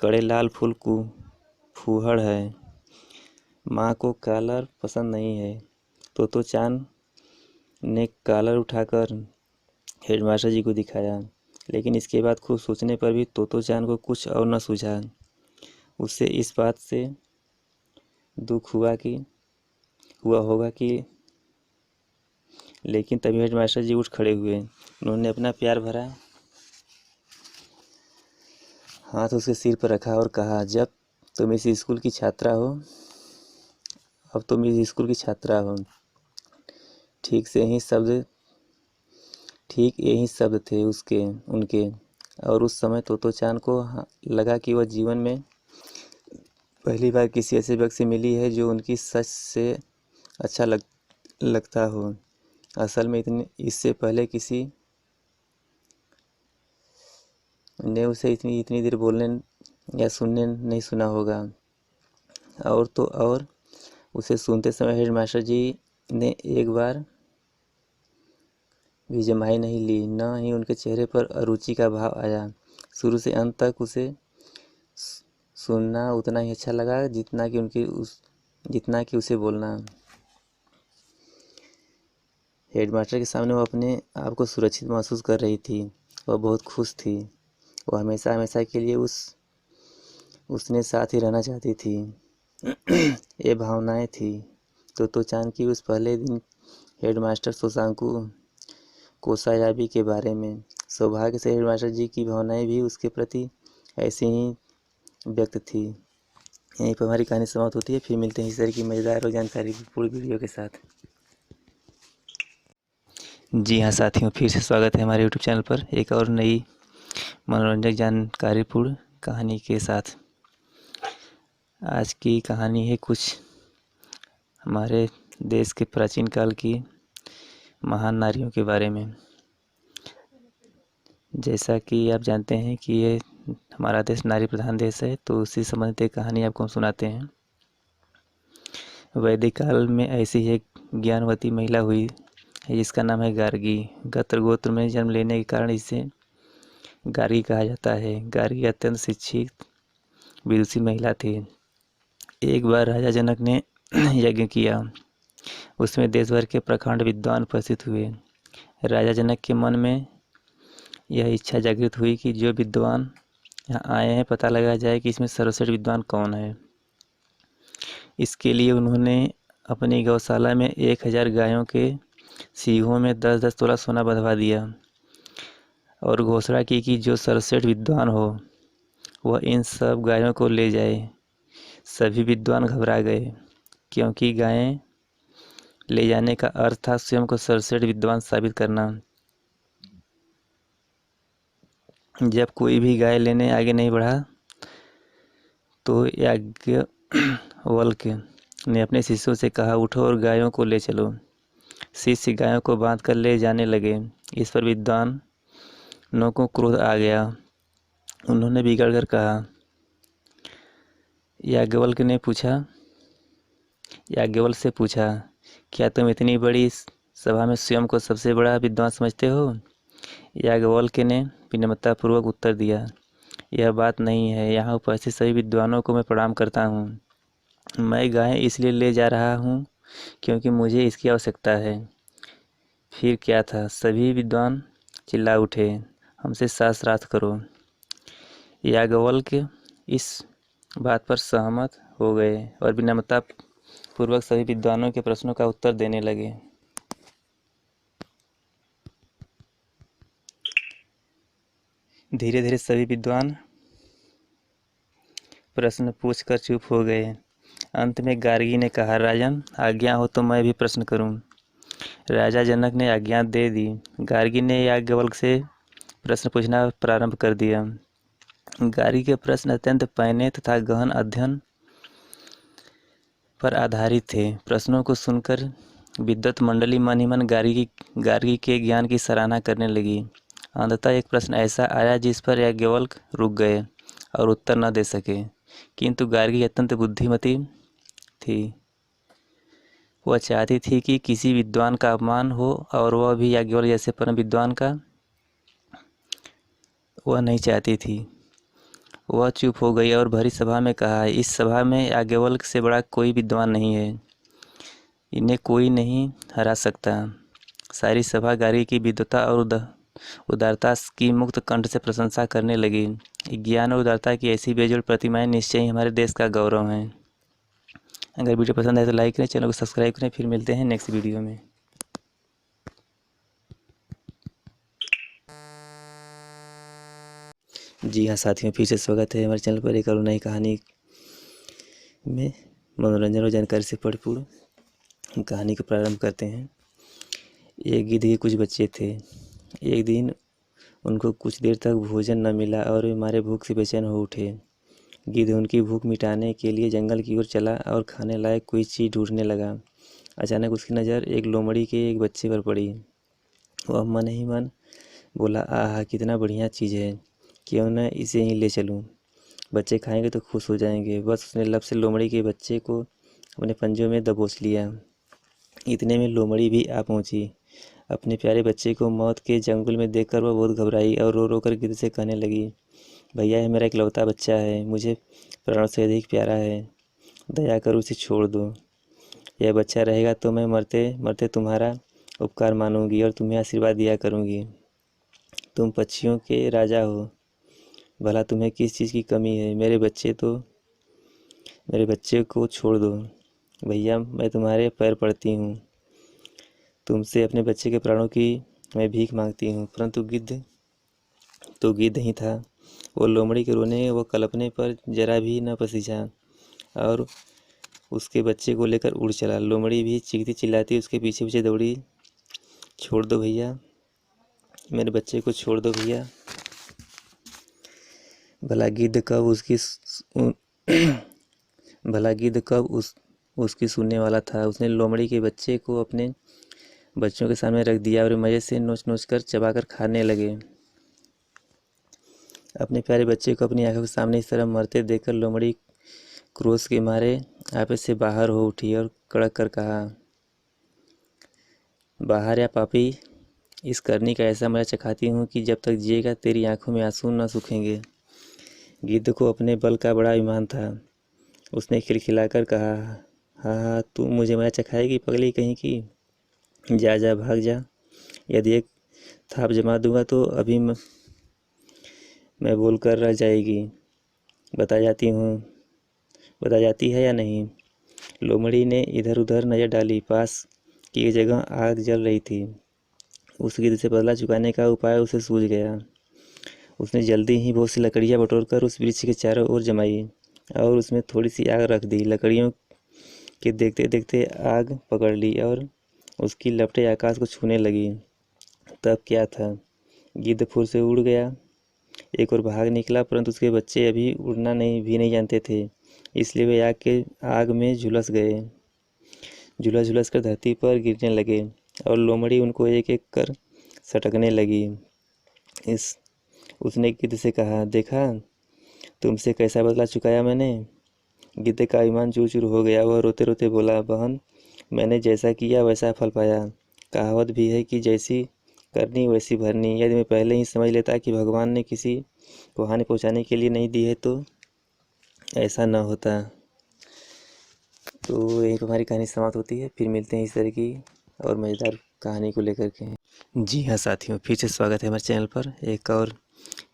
कड़े लाल फूल को फूहड़ है। माँ को कॉलर पसंद नहीं है। तो चांद ने कॉलर उठाकर हेडमास्टर जी को दिखाया, लेकिन इसके बाद खूब सोचने पर भी तोतो चांद को कुछ और न सूझा। उससे इस बात से दुख हुआ होगा कि लेकिन तभी हेडमास्टर जी उठ खड़े हुए। उन्होंने अपना प्यार भरा हाथ उसके सिर पर रखा और कहा, जब तुम इस स्कूल की छात्रा हो अब तुम इस स्कूल की छात्रा हो। ठीक यही शब्द थे उनके। और उस समय तोतो चांद को लगा कि वह जीवन में पहली बार किसी ऐसे व्यक्ति से मिली है जो उनकी सच से अच्छा लगता हो। असल में इससे पहले किसी ने उसे इतनी देर बोलने या सुनने नहीं सुना होगा। और उसे सुनते समय हेडमास्टर जी ने एक बार भी जमाई नहीं ली, न ही उनके चेहरे पर अरुचि का भाव आया। शुरू से अंत तक उसे सुनना उतना ही अच्छा लगा जितना कि उसे बोलना। हेडमास्टर के सामने वह अपने आप को सुरक्षित महसूस कर रही थी। वह बहुत खुश थी। वह हमेशा हमेशा के लिए उसने साथ ही रहना चाहती थी। ये भावनाएं थी तो चांद की उस पहले दिन हेडमास्टर शशांकु कोसायाबी के बारे में। सौभाग्य से हेडमास्टर जी की भावनाएं भी उसके प्रति ऐसी ही व्यक्त थी। यहीं पर हमारी कहानी समाप्त होती है। फिर मिलते हैं इस तरह की मज़ेदार और जानकारी पूरी वीडियो के साथ। जी हाँ साथियों, फिर से स्वागत है हमारे यूट्यूब चैनल पर एक और नई मनोरंजक जानकारीपूर्ण कहानी के साथ। आज की कहानी है कुछ हमारे देश के प्राचीन काल की महान नारियों के बारे में। जैसा कि आप जानते हैं कि ये हमारा देश नारी प्रधान देश है, तो उसी संबंधित एक कहानी आपको हम सुनाते हैं। वैदिक काल में ऐसी एक ज्ञानवती महिला हुई है जिसका नाम है गार्गी। गत्र गोत्र में जन्म लेने के कारण इसे गार्गी कहा जाता है। गार्गी अत्यंत शिक्षित विदुषी महिला थी। एक बार राजा जनक ने यज्ञ किया। उसमें देश भर के प्रखंड विद्वान उपस्थित हुए। राजा जनक के मन में यह इच्छा जागृत हुई कि जो विद्वान यहाँ आए हैं पता लगाया जाए कि इसमें सर्वश्रेष्ठ विद्वान कौन है। इसके लिए उन्होंने अपनी गौशाला में 1000 गायों के सींगों में 10-10 तोला सोना बंधवा दिया और घोषणा की कि जो सर्वश्रेष्ठ विद्वान हो वह इन सब गायों को ले जाए। सभी विद्वान घबरा गए, क्योंकि गायें ले जाने का अर्थ था स्वयं को सर्वश्रेष्ठ विद्वान साबित करना। जब कोई भी गाय लेने आगे नहीं बढ़ा तो याज्ञवल्क्य ने अपने शिष्यों से कहा, उठो और गायों को ले चलो। शिष्य गायों को बांधकर ले जाने लगे। इस पर विद्वानों को क्रोध आ गया। उन्होंने बिगड़ कर कहा, याज्ञवल्क्य से पूछा, क्या तुम इतनी बड़ी सभा में स्वयं को सबसे बड़ा विद्वान समझते हो? याज्ञवल्क्य ने विनम्रतापूर्वक उत्तर दिया, यह बात नहीं है। यहाँ उपस्थित सभी विद्वानों को मैं प्रणाम करता हूँ। मैं गायें इसलिए ले जा रहा हूँ क्योंकि मुझे इसकी आवश्यकता है। फिर क्या था, सभी विद्वान चिल्ला उठे, हमसे शास्त्रार्थ करो। याज्ञवल्क्य इस बात पर सहमत हो गए और विनम्रता पूर्वक सभी विद्वानों के प्रश्नों का उत्तर देने लगे। धीरे धीरे सभी विद्वान प्रश्न पूछकर चुप हो गए। अंत में गार्गी ने कहा, राजन, आज्ञा हो तो मैं भी प्रश्न करूं। राजा जनक ने आज्ञा दे दी। गार्गी ने याज्ञवल्क्य से प्रश्न पूछना प्रारंभ कर दिया। गार्गी के प्रश्न अत्यंत पैने तथा गहन अध्ययन पर आधारित थे। प्रश्नों को सुनकर विद्वत मंडली मन ही मन गार्गी के ज्ञान की सराहना करने लगी। अंततः एक प्रश्न ऐसा आया जिस पर याज्ञवल्क्य रुक गए और उत्तर न दे सके, किंतु गार्गी अत्यंत बुद्धिमती थी। वह चाहती थी कि किसी विद्वान का अपमान हो, और वह भी याज्ञवल्क्य जैसे परम विद्वान का। वह नहीं चाहती थी। वह चुप हो गई और भरी सभा में कहा, इस सभा में याज्ञवल्क्य से बड़ा कोई विद्वान नहीं है। इन्हें कोई नहीं हरा सकता। सारी सभा गार्गी की विद्वता और उदारता की मुक्त कंठ से प्रशंसा करने लगी। ज्ञान और उदारता की ऐसी बेजोड़ प्रतिमाएं निश्चय ही हमारे देश का गौरव हैं। अगर वीडियो पसंद आए तो लाइक करें, चैनल को सब्सक्राइब करें। फिर मिलते हैं नेक्स्ट वीडियो में। जी हाँ साथियों, फिर से स्वागत है हमारे चैनल पर एक और नई कहानी में। मनोरंजन और जानकारी से परिपूर्ण कहानी को प्रारंभ करते हैं। एक गिद्ध के कुछ बच्चे थे। एक दिन उनको कुछ देर तक भोजन न मिला और वे मारे भूख से बेचैन हो उठे। गिद्ध उनकी भूख मिटाने के लिए जंगल की ओर चला और खाने लायक कोई चीज़ ढूंढने लगा। अचानक उसकी नज़र एक लोमड़ी के एक बच्चे पर पड़ी। वह मन ही मन बोला, आहा, कितना बढ़िया चीज़ है, क्यों न इसे ही ले चलूं। बच्चे खाएंगे तो खुश हो जाएंगे। बस उसने लब से लोमड़ी के बच्चे को अपने पंजों में दबोच लिया। इतने में लोमड़ी भी आ पहुंची। अपने प्यारे बच्चे को मौत के जंगल में देखकर वह बहुत घबराई और रो रो कर गिद्ध से कहने लगी, भैया, यह मेरा इकलौता बच्चा है, मुझे प्राणों से अधिक प्यारा है, दया कर उसे छोड़ दो। यह बच्चा रहेगा तो मैं मरते मरते तुम्हारा उपकार मानूंगी और तुम्हें आशीर्वाद दिया करूंगी। तुम पक्षियों के राजा हो, भला तुम्हें किस चीज़ की कमी है? मेरे बच्चे को छोड़ दो। भैया, मैं तुम्हारे पैर पड़ती हूँ, तुमसे अपने बच्चे के प्राणों की मैं भीख मांगती हूँ। परंतु गिद्ध तो गिद्ध ही था। वो लोमड़ी के रोने व कलपने पर जरा भी न पसीजा और उसके बच्चे को लेकर उड़ चला। लोमड़ी भी चीखती चिल्लाती उसके पीछे पीछे दौड़ी। छोड़ दो भैया, मेरे बच्चे को छोड़ दो भैया। भला गिद्ध कब उसकी सुनने वाला था। उसने लोमड़ी के बच्चे को अपने बच्चों के सामने रख दिया और मज़े से नोच नोच कर चबाकर खाने लगे। अपने प्यारे बच्चे को अपनी आंखों के सामने इस तरह मरते देखकर लोमड़ी क्रोध के मारे आपे से बाहर हो उठी और कड़क कर कहा, बाहर या पापी, इस करनी का ऐसा मजा चखाती हूँ कि जब तक जिएगा तेरी आंखों में आंसू न सूखेंगे। गिद्ध को अपने बल का बड़ा अभिमान था। उसने खिलखिलाकर कहा, हाँ, तू मुझे मजा चखाएगी पगली कहीं की? जा जा, भाग जा। यदि एक थाप जमा दूंगा तो अभी मैं बोल कर रह जाएगी। बता जाती है या नहीं? लोमड़ी ने इधर उधर नज़र डाली। पास की एक जगह आग जल रही थी। उस गिद्ध से बदला चुकाने का उपाय उसे सूझ गया। उसने जल्दी ही बहुत सी लकड़ियाँ बटोरकर उस वृक्ष के चारों ओर जमाई और उसमें थोड़ी सी आग रख दी। लकड़ियों के देखते देखते आग पकड़ ली और उसकी लपटें आकाश को छूने लगी। तब क्या था, गिद्ध फुर से उड़ गया, एक और भाग निकला, परंतु उसके बच्चे अभी उड़ना नहीं जानते थे, इसलिए वे आग में झुलस गए। झुलस झुलस कर धरती पर गिरने लगे और लोमड़ी उनको एक एक कर सटकने लगी। उसने गिद्ध से कहा, देखा तुमसे कैसा बदला चुकाया मैंने। गिद्ध का ईमान चूर चूर हो गया। वह रोते रोते बोला, बहन, मैंने जैसा किया वैसा फल पाया। कहावत भी है कि जैसी करनी वैसी भरनी। यदि मैं पहले ही समझ लेता कि भगवान ने किसी को हानि पहुंचाने के लिए नहीं दी है तो ऐसा न होता। तो यहीं पर हमारी कहानी समाप्त होती है। फिर मिलते हैं इस तरह की और मज़ेदार कहानी को लेकर के। जी हाँ साथियों, फिर से स्वागत है हमारे चैनल पर। एक और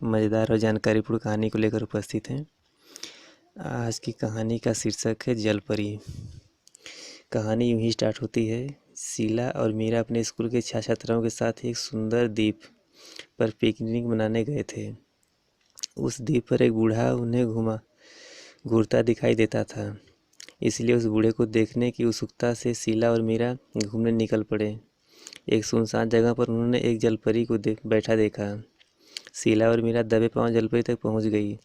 मज़ेदार और जानकारीपूर्ण कहानी को लेकर उपस्थित हैं। आज की कहानी का शीर्षक है जलपरी। कहानी यूं ही स्टार्ट होती है। शीला और मीरा अपने स्कूल के छात्रों के साथ एक सुंदर द्वीप पर पिकनिक मनाने गए थे। उस द्वीप पर एक बूढ़ा उन्हें घूरता दिखाई देता था, इसलिए उस बूढ़े को देखने की उत्सुकता से शीला और मीरा घूमने निकल पड़े। एक सुनसान जगह पर उन्होंने एक जलपरी को बैठा देखा। शीला और मीरा दबे पांव जलपरी तक पहुंच गई।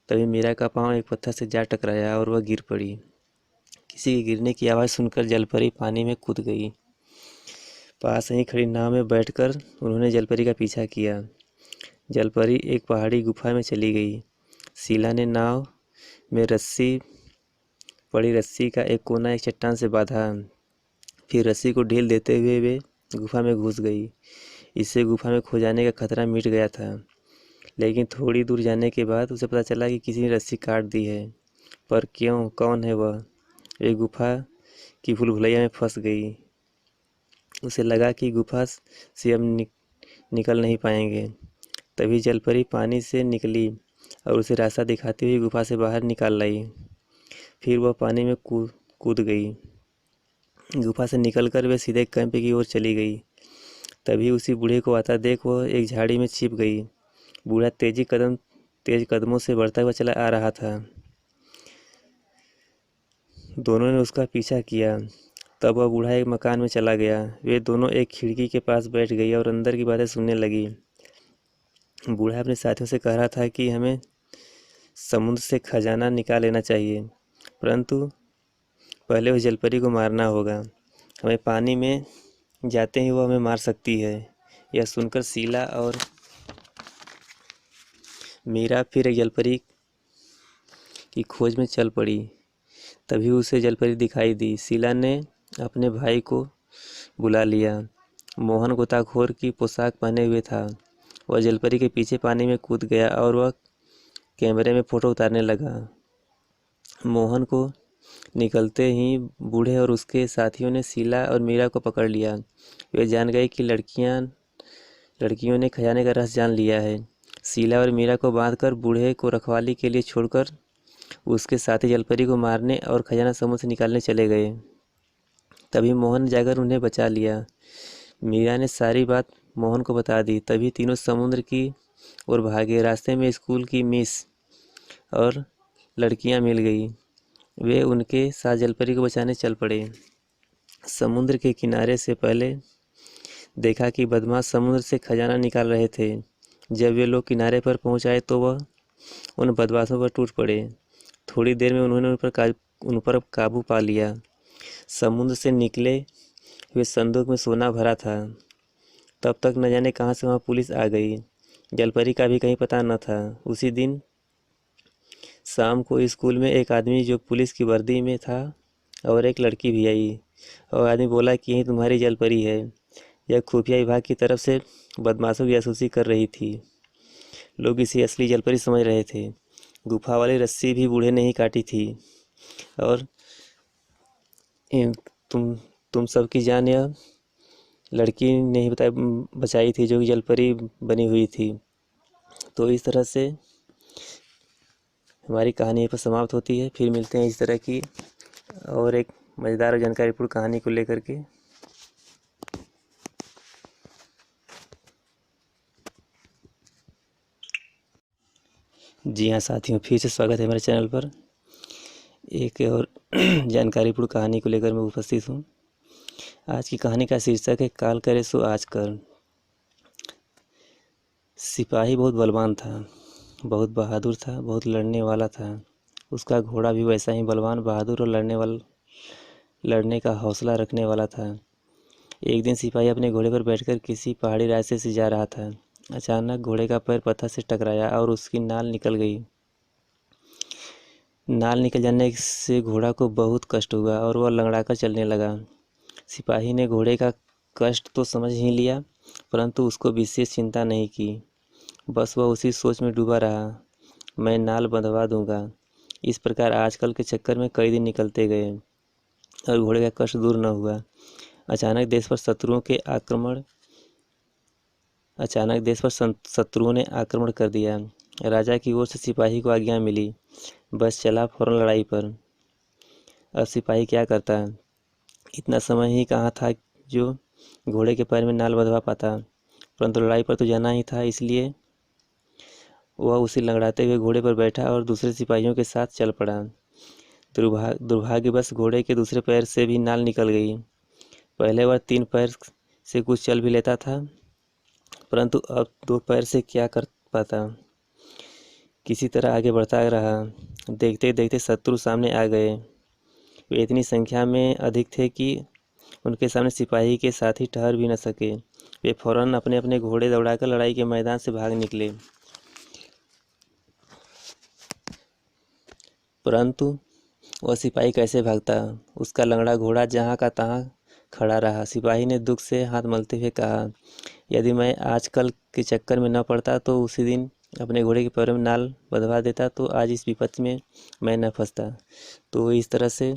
तभी मीरा का पांव एक पत्थर से जा टकराया और वह गिर पड़ी। किसी के गिरने की आवाज़ सुनकर जलपरी पानी में कूद गई। पास ही खड़ी नाव में बैठकर उन्होंने जलपरी का पीछा किया। जलपरी एक पहाड़ी गुफा में चली गई। शीला ने नाव में पड़ी रस्सी का एक कोना एक चट्टान से बांधा। फिर रस्सी को ढील देते हुए वे गुफा में घुस गई। इससे गुफा में खो जाने का खतरा मिट गया था। लेकिन थोड़ी दूर जाने के बाद उसे पता चला कि किसी ने रस्सी काट दी है। पर क्यों, कौन है वह? वे गुफा की भूल-भुलैया में फंस गई। उसे लगा कि गुफा से अब निकल नहीं पाएंगे। तभी जलपरी पानी से निकली और उसे रास्ता दिखाती हुई गुफा से बाहर निकाल लाई। फिर वह पानी में कूद गई। गुफा से निकलकर वे सीधे कैंप की ओर चली गई। तभी उसी बूढ़े को आता देख वह एक झाड़ी में छिप गई। बूढ़ा तेज कदमों से बढ़ता हुआ चला आ रहा था। दोनों ने उसका पीछा किया। तब वह बूढ़ा एक मकान में चला गया। वे दोनों एक खिड़की के पास बैठ गई और अंदर की बातें सुनने लगी। बूढ़ा अपने साथियों से कह रहा था कि हमें समुद्र से खजाना निकाल लेना चाहिए, परंतु पहले उस जलपरी को मारना होगा। हमें पानी में जाते ही वो हमें मार सकती है। यह सुनकर शीला और मीरा फिर एक जलपरी की खोज में चल पड़ी। तभी उसे जलपरी दिखाई दी। शीला ने अपने भाई को बुला लिया। मोहन गोताखोर की पोशाक पहने हुए था। वह जलपरी के पीछे पानी में कूद गया और वह कैमरे में फोटो उतारने लगा। मोहन को निकलते ही बूढ़े और उसके साथियों ने शीला और मीरा को पकड़ लिया। वे जान गए कि लड़कियों ने खजाने का रहस्य जान लिया है। शीला और मीरा को बांधकर बूढ़े को रखवाली के लिए छोड़कर उसके साथी जलपरी को मारने और खजाना समुद्र से निकालने चले गए। तभी मोहन जाकर उन्हें बचा लिया। मीरा ने सारी बात मोहन को बता दी। तभी तीनों समुद्र की ओर भागे। रास्ते में स्कूल की मिस और लड़कियां मिल गई। वे उनके साथ जलपरी को बचाने चल पड़े। समुद्र के किनारे से पहले देखा कि बदमाश समुद्र से खजाना निकाल रहे थे। जब वे लोग किनारे पर पहुंच आए तो वह उन बदमाशों पर टूट पड़े। थोड़ी देर में उन्होंने उन पर काबू पा लिया। समुद्र से निकले हुए संदूक में सोना भरा था। तब तक न जाने कहां से वहां पुलिस आ गई। जलपरी का भी कहीं पता न था। उसी दिन शाम को स्कूल में एक आदमी जो पुलिस की वर्दी में था और एक लड़की भी आई। और आदमी बोला कि यही तुम्हारी जलपरी है। यह खुफिया विभाग की तरफ से बदमाशों की जासूसी कर रही थी। लोग इसे असली जलपरी समझ रहे थे। गुफा वाली रस्सी भी बूढ़े ने ही काटी थी और तुम सबकी जान यह लड़की ने ही बचाई थी, जो कि जलपरी बनी हुई थी। तो इस तरह से हमारी कहानी यहीं पर समाप्त होती है। फिर मिलते हैं इस तरह की और एक मज़ेदार और जानकारीपूर्ण कहानी को लेकर के। जी हाँ साथियों, फिर से स्वागत है हमारे चैनल पर। एक और जानकारीपूर्ण कहानी को लेकर मैं उपस्थित हूँ। आज की कहानी का शीर्षक है काल करे सो आज कर। सिपाही बहुत बलवान था, बहुत बहादुर था, बहुत लड़ने वाला था। उसका घोड़ा भी वैसा ही बलवान, बहादुर और लड़ने का हौसला रखने वाला था। एक दिन सिपाही अपने घोड़े पर बैठकर किसी पहाड़ी रास्ते से जा रहा था। अचानक घोड़े का पैर पत्थर से टकराया और उसकी नाल निकल गई। नाल निकल जाने से घोड़ा को बहुत कष्ट हुआ और वह लंगड़ाकर चलने लगा। सिपाही ने घोड़े का कष्ट तो समझ ही लिया, परंतु उसको विशेष चिंता नहीं की। बस वह उसी सोच में डूबा रहा, मैं नाल बंधवा दूंगा। इस प्रकार आजकल के चक्कर में कई दिन निकलते गए और घोड़े का कष्ट दूर न हुआ। अचानक देश पर शत्रुओं ने आक्रमण कर दिया। राजा की ओर से सिपाही को आज्ञा मिली, बस चला फौरन लड़ाई पर। अब सिपाही क्या करता? इतना समय ही कहाँ था जो घोड़े के पैर में नाल बंधवा पाता, परंतु लड़ाई पर तो जाना ही था। इसलिए वह उसी लंगड़ाते हुए घोड़े पर बैठा और दूसरे सिपाहियों के साथ चल पड़ा। दुर्भाग्यवश घोड़े के दूसरे पैर से भी नाल निकल गई। पहले वह 3 पैर से कुछ चल भी लेता था, परंतु अब 2 पैर से क्या कर पाता। किसी तरह आगे बढ़ता रहा। देखते देखते शत्रु सामने आ गए। वे इतनी संख्या में अधिक थे कि उनके सामने सिपाही के साथी ठहर भी न सके। वे फौरन अपने अपने घोड़े दौड़ाकर लड़ाई के मैदान से भाग निकले, परंतु वह सिपाही कैसे भागता? उसका लंगड़ा घोड़ा जहाँ का तहाँ खड़ा रहा। सिपाही ने दुख से हाथ मलते हुए कहा, यदि मैं आजकल के चक्कर में न पड़ता तो उसी दिन अपने घोड़े के पैरों में नाल बंधवा देता, तो आज इस विपत्ति में मैं न फंसता। तो इस तरह से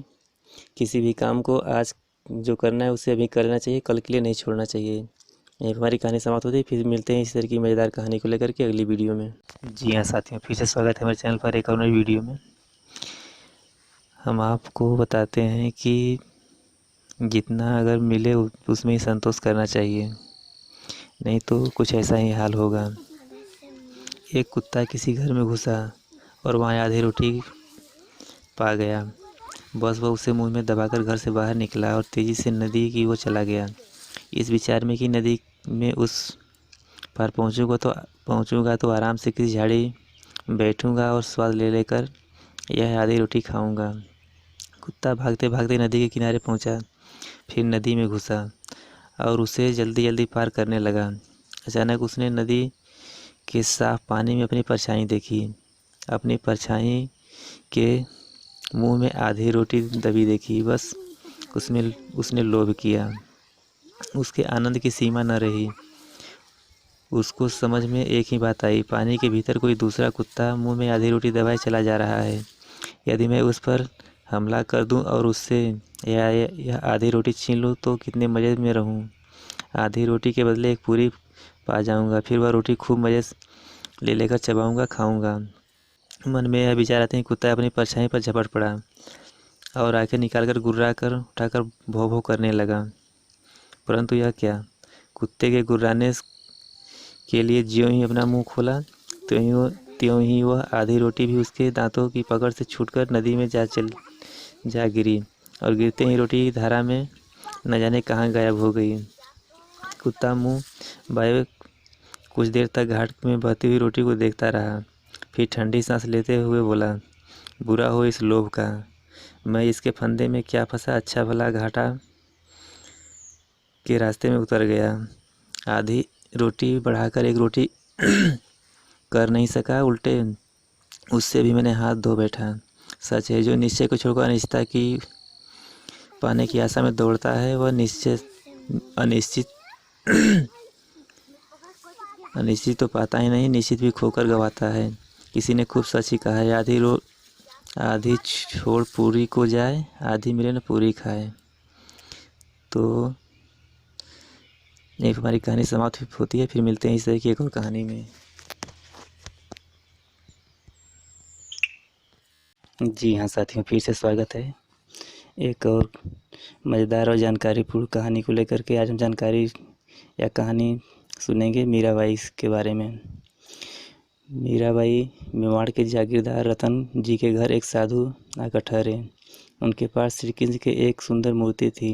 किसी भी काम को आज जो करना है उसे अभी करना चाहिए, कल के लिए नहीं छोड़ना चाहिए। यही हमारी कहानी समाप्त होती है। फिर मिलते हैं इस तरह की मज़ेदार कहानी को लेकर के अगली वीडियो में। जी हाँ साथियों, फिर से स्वागत है हमारे चैनल पर एक और नई वीडियो में। हम आपको बताते हैं कि जितना अगर मिले उसमें ही संतोष करना चाहिए, नहीं तो कुछ ऐसा ही हाल होगा। एक कुत्ता किसी घर में घुसा और वहाँ आधी रोटी पा गया। बस वह उसे मुंह में दबाकर घर से बाहर निकला और तेज़ी से नदी की ओर चला गया, इस विचार में कि नदी में उस पार पहुँचूँगा तो आराम से किसी झाड़ी बैठूँगा और स्वाद ले लेकर यह आधी रोटी खाऊँगा। कुत्ता भागते भागते नदी के किनारे पहुँचा, फिर नदी में घुसा और उसे जल्दी जल्दी पार करने लगा। अचानक उसने नदी के साफ पानी में अपनी परछाई देखी। अपनी परछाई के मुंह में आधी रोटी दबी देखी। बस उसने लोभ किया। उसके आनंद की सीमा न रही। उसको समझ में एक ही बात आई, पानी के भीतर कोई दूसरा कुत्ता मुंह में आधी रोटी दबाए चला जा रहा है। यदि मैं उस पर हमला कर दूं और उससे यह आधी रोटी छीन लूं तो कितने मज़े में रहूं। आधी रोटी के बदले एक पूरी पा जाऊंगा, फिर वह रोटी खूब मज़े ले लेकर चबाऊंगा, खाऊंगा। मन में यह विचार आते ही कुत्ता अपनी परछाई पर झपट पड़ा और आंखें निकालकर गुर्रा कर उठाकर भौं भौं करने लगा। परंतु यह क्या, कुत्ते के गुर्राने के लिए ज्यों ही अपना मुंह खोला त्यों ही वह आधी रोटी भी उसके दांतों की पकड़ से छूटकर नदी में जा गिरी और गिरते ही रोटी धारा में न जाने कहाँ गायब हो गई। कुत्ता मुंह बाए कुछ देर तक घाट में बहती हुई रोटी को देखता रहा, फिर ठंडी सांस लेते हुए बोला, बुरा हो इस लोभ का, मैं इसके फंदे में क्या फंसा, अच्छा भला घाटा के रास्ते में उतर गया। आधी रोटी बढ़ाकर एक रोटी कर नहीं सका, उल्टे उससे भी मैंने हाथ धो बैठा। सच है, जो निश्चय को छोड़कर अनिश्चितता की पाने की आशा में दौड़ता है वह अनिश्चित तो पाता ही नहीं, निश्चित भी खोकर गवाता है। किसी ने खूब सच ही कहा है, आधी छोड़ पूरी को जाए, आधी मिले न पूरी खाए। तो एक हमारी कहानी समाप्त होती है। फिर मिलते हैं इस तरह की एक और कहानी में। जी हाँ साथियों, फिर से स्वागत है एक और मज़ेदार और जानकारीपूर्ण कहानी को लेकर के आज हम जानकारी या कहानी सुनेंगे मीराबाई के बारे में। मीराबाई मेवाड़ के जागीरदार रतन जी के घर एक साधु आकर ठहरे। उनके पास श्री कृष्ण की एक सुंदर मूर्ति थी।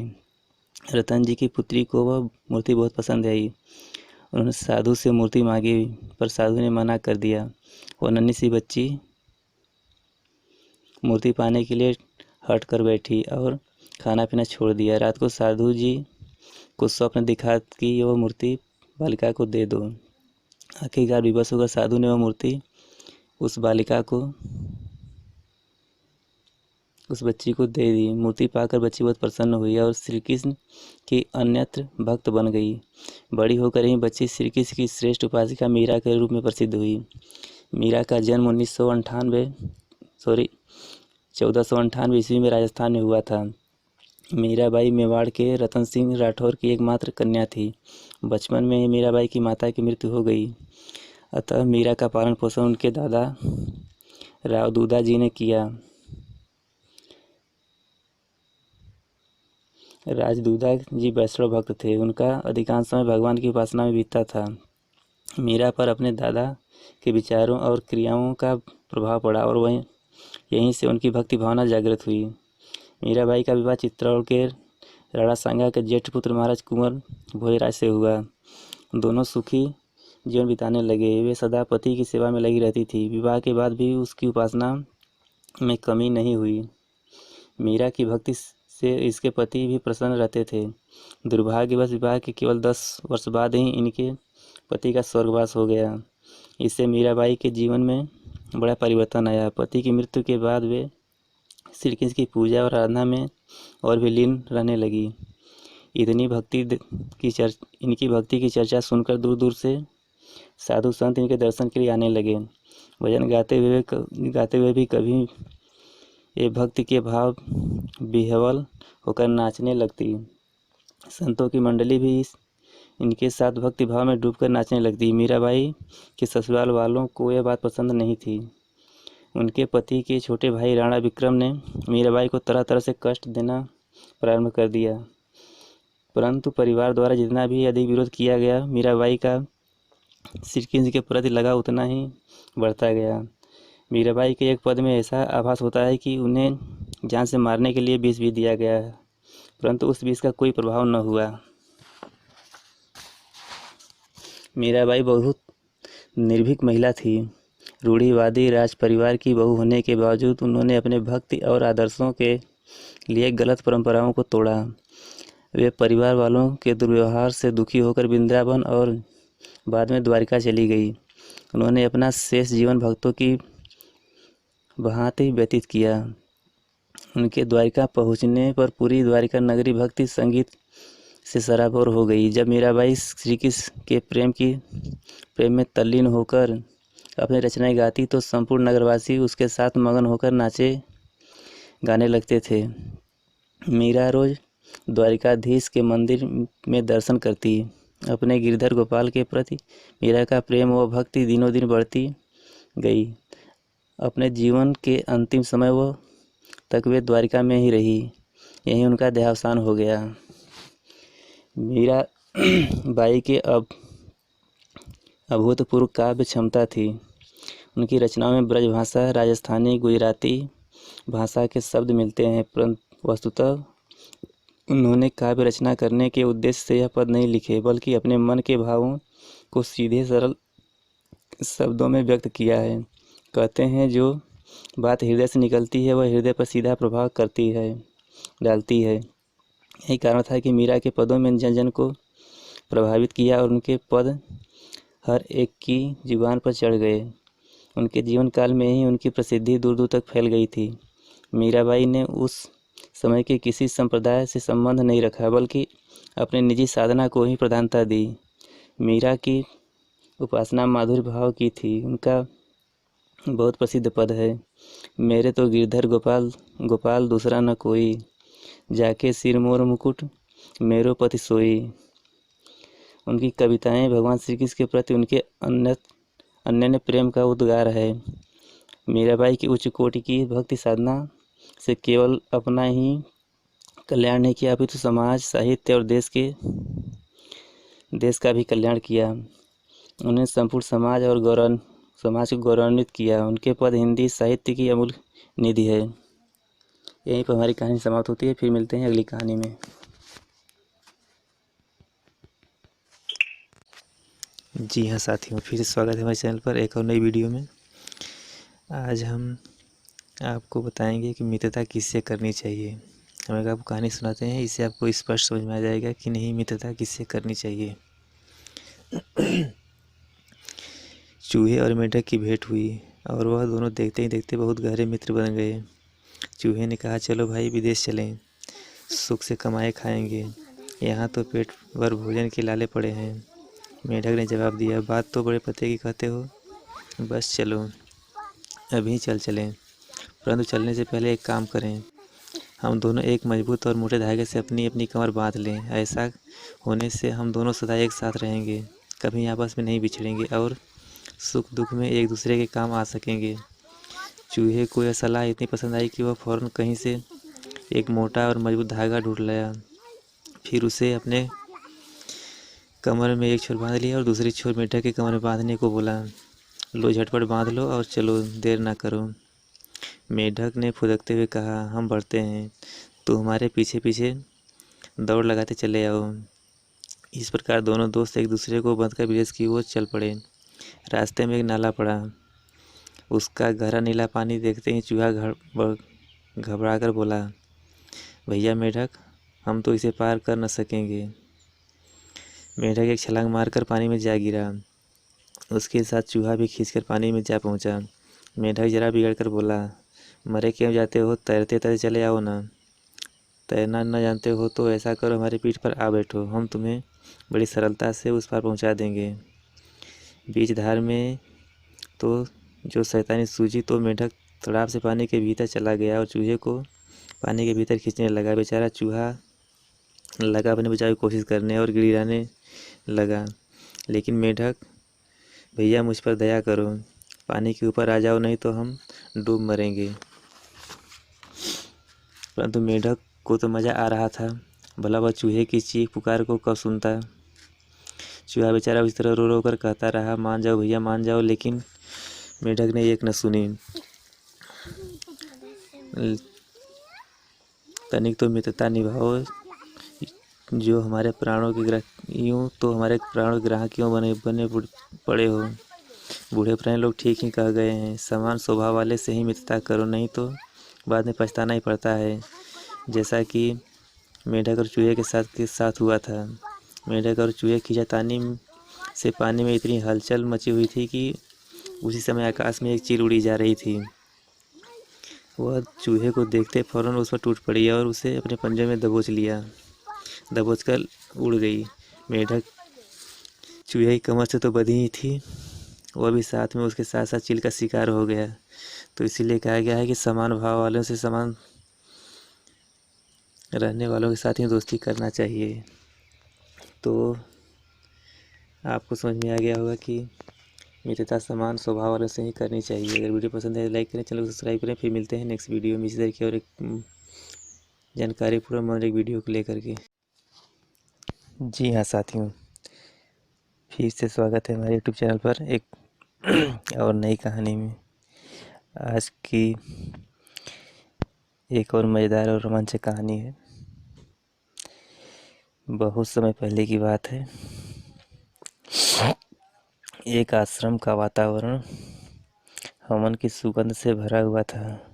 रतन जी की पुत्री को वह मूर्ति बहुत पसंद आई। उन्होंने साधु से मूर्ति मांगी, पर साधु ने मना कर दिया। वो नन्ही सी बच्ची मूर्ति पाने के लिए हट कर बैठी और खाना पीना छोड़ दिया। रात को साधु जी को स्वप्न दिखा कि वह मूर्ति बालिका को दे दो। आखिरकार विवश होकर साधु ने वह मूर्ति उस बच्ची को दे दी। मूर्ति पाकर बच्ची बहुत प्रसन्न हुई और श्री कृष्ण की अन्यत्र भक्त बन गई। बड़ी होकर ही बच्ची श्री कृष्ण की श्रेष्ठ उपासिका मीरा के रूप में प्रसिद्ध हुई। मीरा का जन्म 1498 ईस्वी में राजस्थान में हुआ था। मीराबाई मेवाड़ के रतन सिंह राठौर की एकमात्र कन्या थी। बचपन में ही मीराबाई की माता की मृत्यु हो गई, अतः मीरा का पालन पोषण उनके दादा राव दूधा जी ने किया। राजदूधा जी वैष्णव भक्त थे। उनका अधिकांश समय भगवान की उपासना में बीतता था। मीरा पर अपने दादा के विचारों और क्रियाओं का प्रभाव पड़ा और वहीं यहीं से उनकी भक्ति भावना जागृत हुई। मीराबाई का विवाह चित्तौड़ के राणा सांगा के जेठ पुत्र महाराज कुंवर भोजराज से हुआ। दोनों सुखी जीवन बिताने लगे। वे सदा पति की सेवा में लगी रहती थी। विवाह के बाद भी उसकी उपासना में कमी नहीं हुई। मीरा की भक्ति से इसके पति भी प्रसन्न रहते थे। दुर्भाग्यवश विवाह के केवल 10 वर्ष बाद ही इनके पति का स्वर्गवास हो गया। इससे मीराबाई के जीवन में बड़ा परिवर्तन आया। पति की मृत्यु के बाद वे श्री कृष्ण की पूजा और आराधना में और भी लीन रहने लगी। इनकी भक्ति की चर्चा सुनकर दूर दूर से साधु संत इनके दर्शन के लिए आने लगे। भजन गाते हुए भी कभी ये भक्ति के भाव विह्वल होकर नाचने लगती। संतों की मंडली भी इनके साथ भक्ति भाव में डूबकर नाचने लगती। मीराबाई के ससुराल वालों को यह बात पसंद नहीं थी। उनके पति के छोटे भाई राणा विक्रम ने मीराबाई को तरह तरह से कष्ट देना प्रारंभ कर दिया, परंतु परिवार द्वारा जितना भी अधिक विरोध किया गया, मीराबाई का श्री कृष्ण के प्रति लगा उतना ही बढ़ता गया। मीराबाई के एक पद में ऐसा आभास होता है कि उन्हें जान से मारने के लिए विष भी दिया गया है, परंतु उस विष का कोई प्रभाव न हुआ। मीराबाई बहुत निर्भीक महिला थी। रूढ़िवादी राज परिवार की बहू होने के बावजूद उन्होंने अपने भक्ति और आदर्शों के लिए गलत परंपराओं को तोड़ा। वे परिवार वालों के दुर्व्यवहार से दुखी होकर वृंदावन और बाद में द्वारिका चली गई। उन्होंने अपना शेष जीवन भक्तों की भांति व्यतीत किया। उनके द्वारिका पहुंचने पर पूरी द्वारिका नगरी भक्ति संगीत से सराबोर हो गई। जब मीराबाई श्री कृष्ण के प्रेम में तल्लीन होकर अपनी रचनाएं गाती तो संपूर्ण नगरवासी उसके साथ मगन होकर नाचे गाने लगते थे। मीरा रोज द्वारिकाधीश के मंदिर में दर्शन करती। अपने गिरधर गोपाल के प्रति मीरा का प्रेम व भक्ति दिनों दिन बढ़ती गई। अपने जीवन के अंतिम समय तक वे द्वारिका में ही रही। यहीं उनका देहावसान हो गया। मीरा बाई के अभूतपूर्व काव्य क्षमता थी। उनकी रचनाओं में ब्रज भाषा, राजस्थानी, गुजराती भाषा के शब्द मिलते हैं, परंतु वस्तुतः उन्होंने काव्य रचना करने के उद्देश्य से यह पद नहीं लिखे, बल्कि अपने मन के भावों को सीधे सरल शब्दों में व्यक्त किया है। कहते हैं जो बात हृदय से निकलती है वह हृदय पर सीधा प्रभाव डालती है। यही कारण था कि मीरा के पदों में जन जन को प्रभावित किया और उनके पद हर एक की जुबान पर चढ़ गए। उनके जीवन काल में ही उनकी प्रसिद्धि दूर दूर तक फैल गई थी। मीराबाई ने उस समय के किसी संप्रदाय से संबंध नहीं रखा, बल्कि अपनी निजी साधना को ही प्रधानता दी। मीरा की उपासना माधुर्य भाव की थी। उनका बहुत प्रसिद्ध पद है, मेरे तो गिरधर गोपाल दूसरा न कोई, जाके सिर मोर मुकुट मेरो पति सोई। उनकी कविताएं भगवान श्री कृष्ण के प्रति उनके अनन्य प्रेम का उद्गार है। मीराबाई की उच्च कोटि की भक्ति साधना से केवल अपना ही कल्याण नहीं किया अपितु समाज, साहित्य और देश का भी कल्याण किया। उन्हें संपूर्ण समाज को गौरवान्वित किया। उनके पद हिंदी साहित्य की अमूल्य निधि है। यहीं पर हमारी कहानी समाप्त होती है। फिर मिलते हैं अगली कहानी में। जी हाँ साथियों, फिर से स्वागत है हमारे चैनल पर एक और नई वीडियो में। आज हम आपको बताएंगे कि मित्रता किससे करनी चाहिए। हम एक आपको कहानी सुनाते हैं, इससे आपको स्पष्ट समझ में आ जाएगा कि नहीं मित्रता किससे करनी चाहिए। चूहे और मेंढक की भेंट हुई और वह दोनों देखते ही देखते बहुत गहरे मित्र बन गए। चूहे ने कहा, चलो भाई विदेश चलें, सुख से कमाए खाएंगे, यहाँ तो पेट भर भोजन के लाले पड़े हैं। मेंढक ने जवाब दिया, बात तो बड़े पते की कहते हो, बस चलो अभी चलें, परंतु चलने से पहले एक काम करें, हम दोनों एक मजबूत और मोटे धागे से अपनी अपनी कमर बांध लें। ऐसा होने से हम दोनों सदा एक साथ रहेंगे, कभी आपस में नहीं बिछड़ेंगे और सुख दुख में एक दूसरे के काम आ सकेंगे। चूहे को यह सलाह इतनी पसंद आई कि वह फौरन कहीं से एक मोटा और मजबूत धागा ढूंढ लाया। फिर उसे अपने कमर में एक छोर बांध लिया और दूसरी छोर मेंढक के कमर में बांधने को बोला। लो झटपट बांध लो और चलो, देर ना करो। मेंढक ने फुदकते हुए कहा, हम बढ़ते हैं, तो हमारे पीछे पीछे दौड़ लगाते चले आओ। इस प्रकार दोनों दोस्त एक दूसरे को बांधकर विदेश की ओर चल पड़े। रास्ते में एक नाला पड़ा। उसका गहरा नीला पानी देखते ही चूहा घबरा कर बोला, भैया मेंढक, हम तो इसे पार कर न सकेंगे। मेंढक एक छलांग मारकर पानी में जा गिरा। उसके साथ चूहा भी खींचकर पानी में जा पहुंचा। मेंढक जरा बिगड़ कर बोला, मरे क्यों जाते हो, तैरते तैरते चले आओ ना। तैरना न जानते हो तो ऐसा करो, हमारी पीठ पर आ बैठो, हम तुम्हें बड़ी सरलता से उस पार पहुंचा देंगे। बीच धार में तो जो शैतानी सूझी तो मेंढक तड़ाप से पानी के भीतर चला गया और चूहे को पानी के भीतर खींचने लगा। बेचारा चूहा लगा अपने बचाव की कोशिश करने और गिड़गिड़ाने लगा, लेकिन मेंढक, भैया मुझ पर दया करो, पानी के ऊपर आ जाओ, नहीं तो हम डूब मरेंगे। परंतु मेंढक को तो मज़ा आ रहा था, भला वह चूहे की चीख पुकार को कब सुनता। चूहा बेचारा उस तरह रो रो कर कहता रहा, मान जाओ भैया मान जाओ, लेकिन मेंढक ने एक न सुनी। तनिक तो मित्रता निभाओ, जो हमारे प्राणों के ग्रह, यूँ तो हमारे प्राणों के ग्राहक क्यों बने पड़े हो। बूढ़े पुराने लोग ठीक ही कह गए हैं, समान स्वभाव वाले से ही मित्रता करो, नहीं तो बाद में पछताना ही पड़ता है। जैसा कि मेंढक और चूहे के साथ हुआ था। मेंढक और चूहे की खींचातानी से पानी में इतनी हलचल मची हुई थी कि उसी समय आकाश में एक चील उड़ी जा रही थी। वह चूहे को देखते फौरन उस पर टूट पड़ी और उसे अपने पंजे में दबोच कर उड़ गई। मेंढक चूहे की कमर से तो बंधी ही थी, वह भी साथ में उसके साथ साथ चील का शिकार हो गया। तो इसीलिए कहा गया है कि समान भाव वालों से समान रहने वालों के साथ ही दोस्ती करना चाहिए। तो आपको समझ में आ गया होगा कि मित्रता समान स्वभाव वालों से ही करनी चाहिए। अगर वीडियो पसंद है तो लाइक करें, चैनल को सब्सक्राइब करें। फिर मिलते हैं नेक्स्ट वीडियो में इसी तरह की और एक जानकारीपूर्ण मनोरंजक वीडियो को लेकर के। जी हाँ साथियों, फिर से स्वागत है हमारे यूट्यूब चैनल पर एक और नई कहानी में। आज की एक और मज़ेदार और रोमांचक कहानी है। बहुत समय पहले की बात है। एक आश्रम का वातावरण हवन की सुगंध से भरा हुआ था।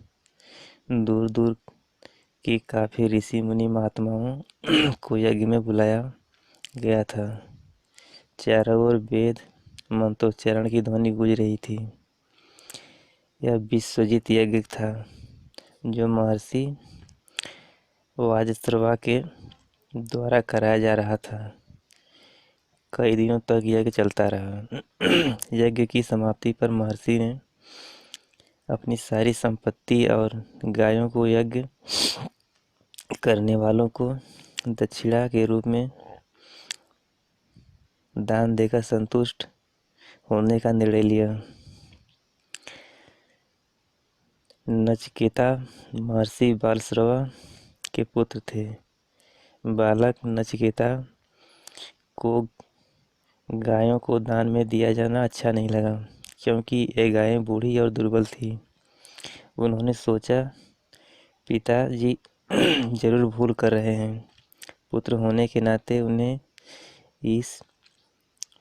दूर दूर के काफ़ी ऋषि मुनि महात्माओं को यज्ञ में बुलाया गया था। चारों ओर वेद मंत्रोच्चारण की ध्वनि गूंज रही थी। यह विश्वजित यज्ञ था जो महर्षि वाजश्रवा के द्वारा कराया जा रहा था। कई दिनों तक यज्ञ चलता रहा। यज्ञ की समाप्ति पर महर्षि ने अपनी सारी संपत्ति और गायों को यज्ञ करने वालों को दक्षिणा के रूप में दान देकर संतुष्ट होने का निर्णय लिया। नचिकेता महर्षि बालश्रवा के पुत्र थे। बालक नचिकेता को गायों को दान में दिया जाना अच्छा नहीं लगा, क्योंकि ये गायें बूढ़ी और दुर्बल थी। उन्होंने सोचा, पिताजी जरूर भूल कर रहे हैं। पुत्र होने के नाते उन्हें इस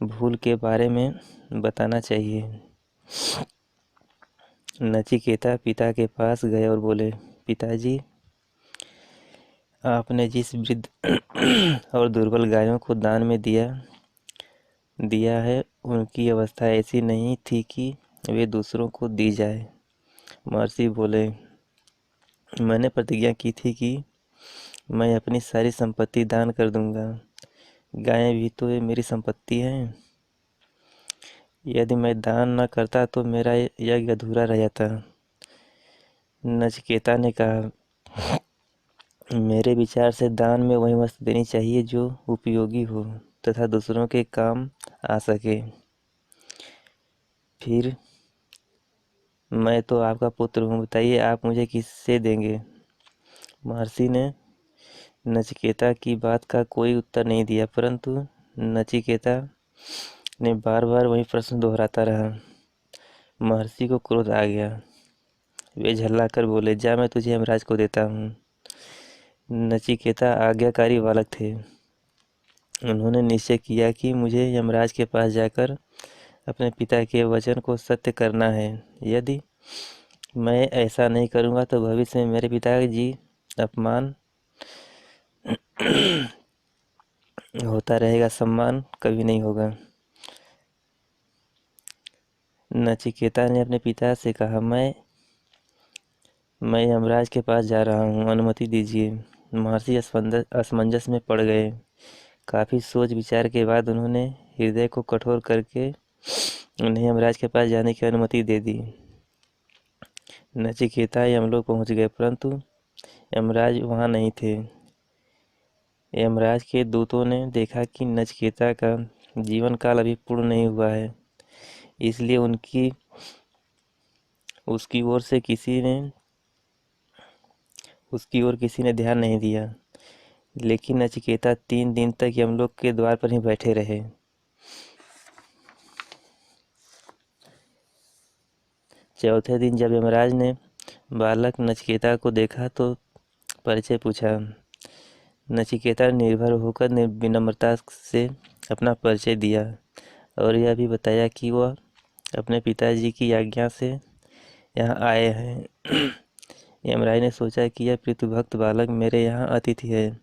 भूल के बारे में बताना चाहिए। नचिकेता पिता के पास गए और बोले, पिताजी, आपने जिस वृद्ध और दुर्बल गायों को दान में दिया है, उनकी अवस्था ऐसी नहीं थी कि वे दूसरों को दी जाए। महर्षि बोले, मैंने प्रतिज्ञा की थी कि मैं अपनी सारी संपत्ति दान कर दूंगा। गायें भी तो ये मेरी संपत्ति हैं। यदि मैं दान न करता तो मेरा यज्ञ अधूरा रह जाता। नचिकेता ने कहा, मेरे विचार से दान में वही वस्तु देनी चाहिए जो उपयोगी हो तथा दूसरों के काम आ सके। फिर मैं तो आपका पुत्र हूँ, बताइए आप मुझे किससे देंगे? महर्षि ने नचिकेता की बात का कोई उत्तर नहीं दिया, परंतु नचिकेता ने बार बार वही प्रश्न दोहराता रहा। महर्षि को क्रोध आ गया। वे झल्लाकर बोले, जा, मैं तुझे यमराज को देता हूँ। नचिकेता आज्ञाकारी बालक थे। उन्होंने निश्चय किया कि मुझे यमराज के पास जाकर अपने पिता के वचन को सत्य करना है। यदि मैं ऐसा नहीं करूँगा तो भविष्य में मेरे पिताजी अपमान होता रहेगा, सम्मान कभी नहीं होगा। नचिकेता ने अपने पिता से कहा, मैं यमराज के पास जा रहा हूँ, अनुमति दीजिए। महर्षि असमंजस में पड़ गए। काफ़ी सोच विचार के बाद उन्होंने हृदय को कठोर करके उन्हें यमराज के पास जाने की अनुमति दे दी। नचिकेता यमलोक पहुंच गए, परंतु यमराज वहां नहीं थे। यमराज के दूतों ने देखा कि नचिकेता का जीवन काल अभी पूर्ण नहीं हुआ है, इसलिए उसकी ओर किसी ने ध्यान नहीं दिया। लेकिन नचिकेता 3 दिन तक यमलोक के द्वार पर ही बैठे रहे। चौथे दिन जब यमराज ने बालक नचिकेता को देखा तो परिचय पूछा। नचिकेता निर्भर होकर विनम्रता से अपना परिचय दिया और यह भी बताया कि वह अपने पिताजी की आज्ञा से यहाँ आए हैं। यमराज ने सोचा कि यह पितृभक्त बालक मेरे यहाँ अतिथि है।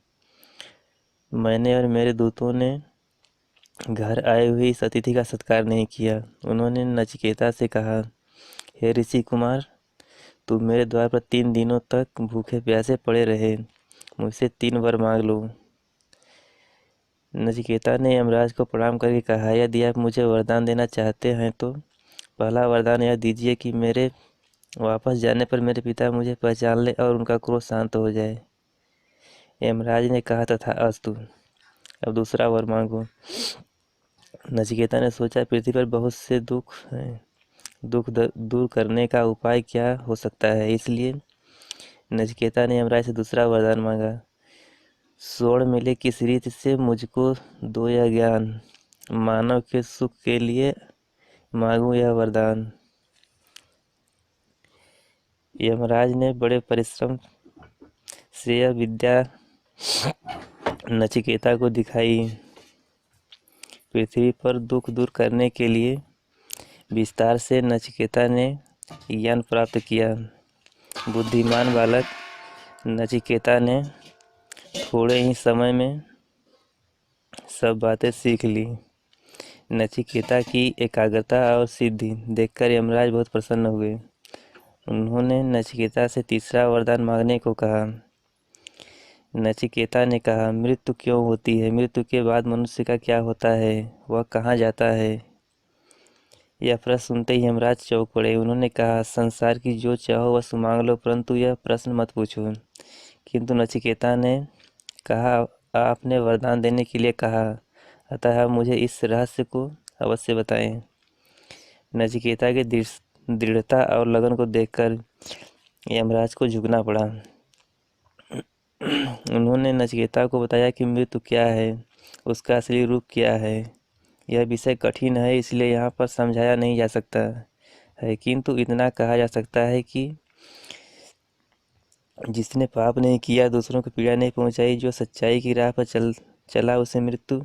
मैंने और मेरे दूतों ने घर आए हुए इस अतिथि का सत्कार नहीं किया। उन्होंने नचिकेता से कहा, हे ऋषि कुमार, तुम मेरे द्वार पर 3 दिनों तक भूखे प्यासे पड़े रहे, मुझसे 3 वर मांग लो। नचिकेता ने यमराज को प्रणाम करके कहा, यदि आप मुझे वरदान देना चाहते हैं तो पहला वरदान यह दीजिए कि मेरे वापस जाने पर मेरे पिता मुझे पहचान ले और उनका क्रोध शांत हो जाए। यमराज ने कहा, तथास्तु, अब दूसरा वर मांगो। नचिकेता ने सोचा, पृथ्वी पर बहुत से दुख हैं, दुख दूर करने का उपाय क्या हो सकता है। इसलिए नचिकेता ने यमराज से दूसरा वरदान मांगा, स्वर्ण मिले किस रीति से मुझको दो यह ज्ञान, मानव के सुख के लिए मांगू यह वरदान। यमराज ने बड़े परिश्रम से यह विद्या नचिकेता को दिखाई। पृथ्वी पर दुख दूर करने के लिए विस्तार से नचिकेता ने ज्ञान प्राप्त किया। बुद्धिमान बालक नचिकेता ने थोड़े ही समय में सब बातें सीख ली। नचिकेता की एकाग्रता और सिद्धि देखकर यमराज बहुत प्रसन्न हुए। उन्होंने नचिकेता से तीसरा वरदान मांगने को कहा। नचिकेता ने कहा, मृत्यु क्यों होती है? मृत्यु के बाद मनुष्य का क्या होता है? वह कहाँ जाता है? यह प्रश्न सुनते ही यमराज चौंक पड़े। उन्होंने कहा, संसार की जो चाहो वह मांग लो, परंतु यह प्रश्न मत पूछो। किंतु नचिकेता ने कहा, आपने वरदान देने के लिए कहा, अतः मुझे इस रहस्य को अवश्य बताएं। नचिकेता की दृढ़ता और लगन को देखकर यमराज को झुकना पड़ा। उन्होंने नचिकेता को बताया कि मृत्यु क्या है, उसका असली रूप क्या है। यह विषय कठिन है, इसलिए यहाँ पर समझाया नहीं जा सकता है, किंतु इतना कहा जा सकता है कि जिसने पाप नहीं किया, दूसरों को पीड़ा नहीं पहुंचाई, जो सच्चाई की राह पर चला, उसे मृत्यु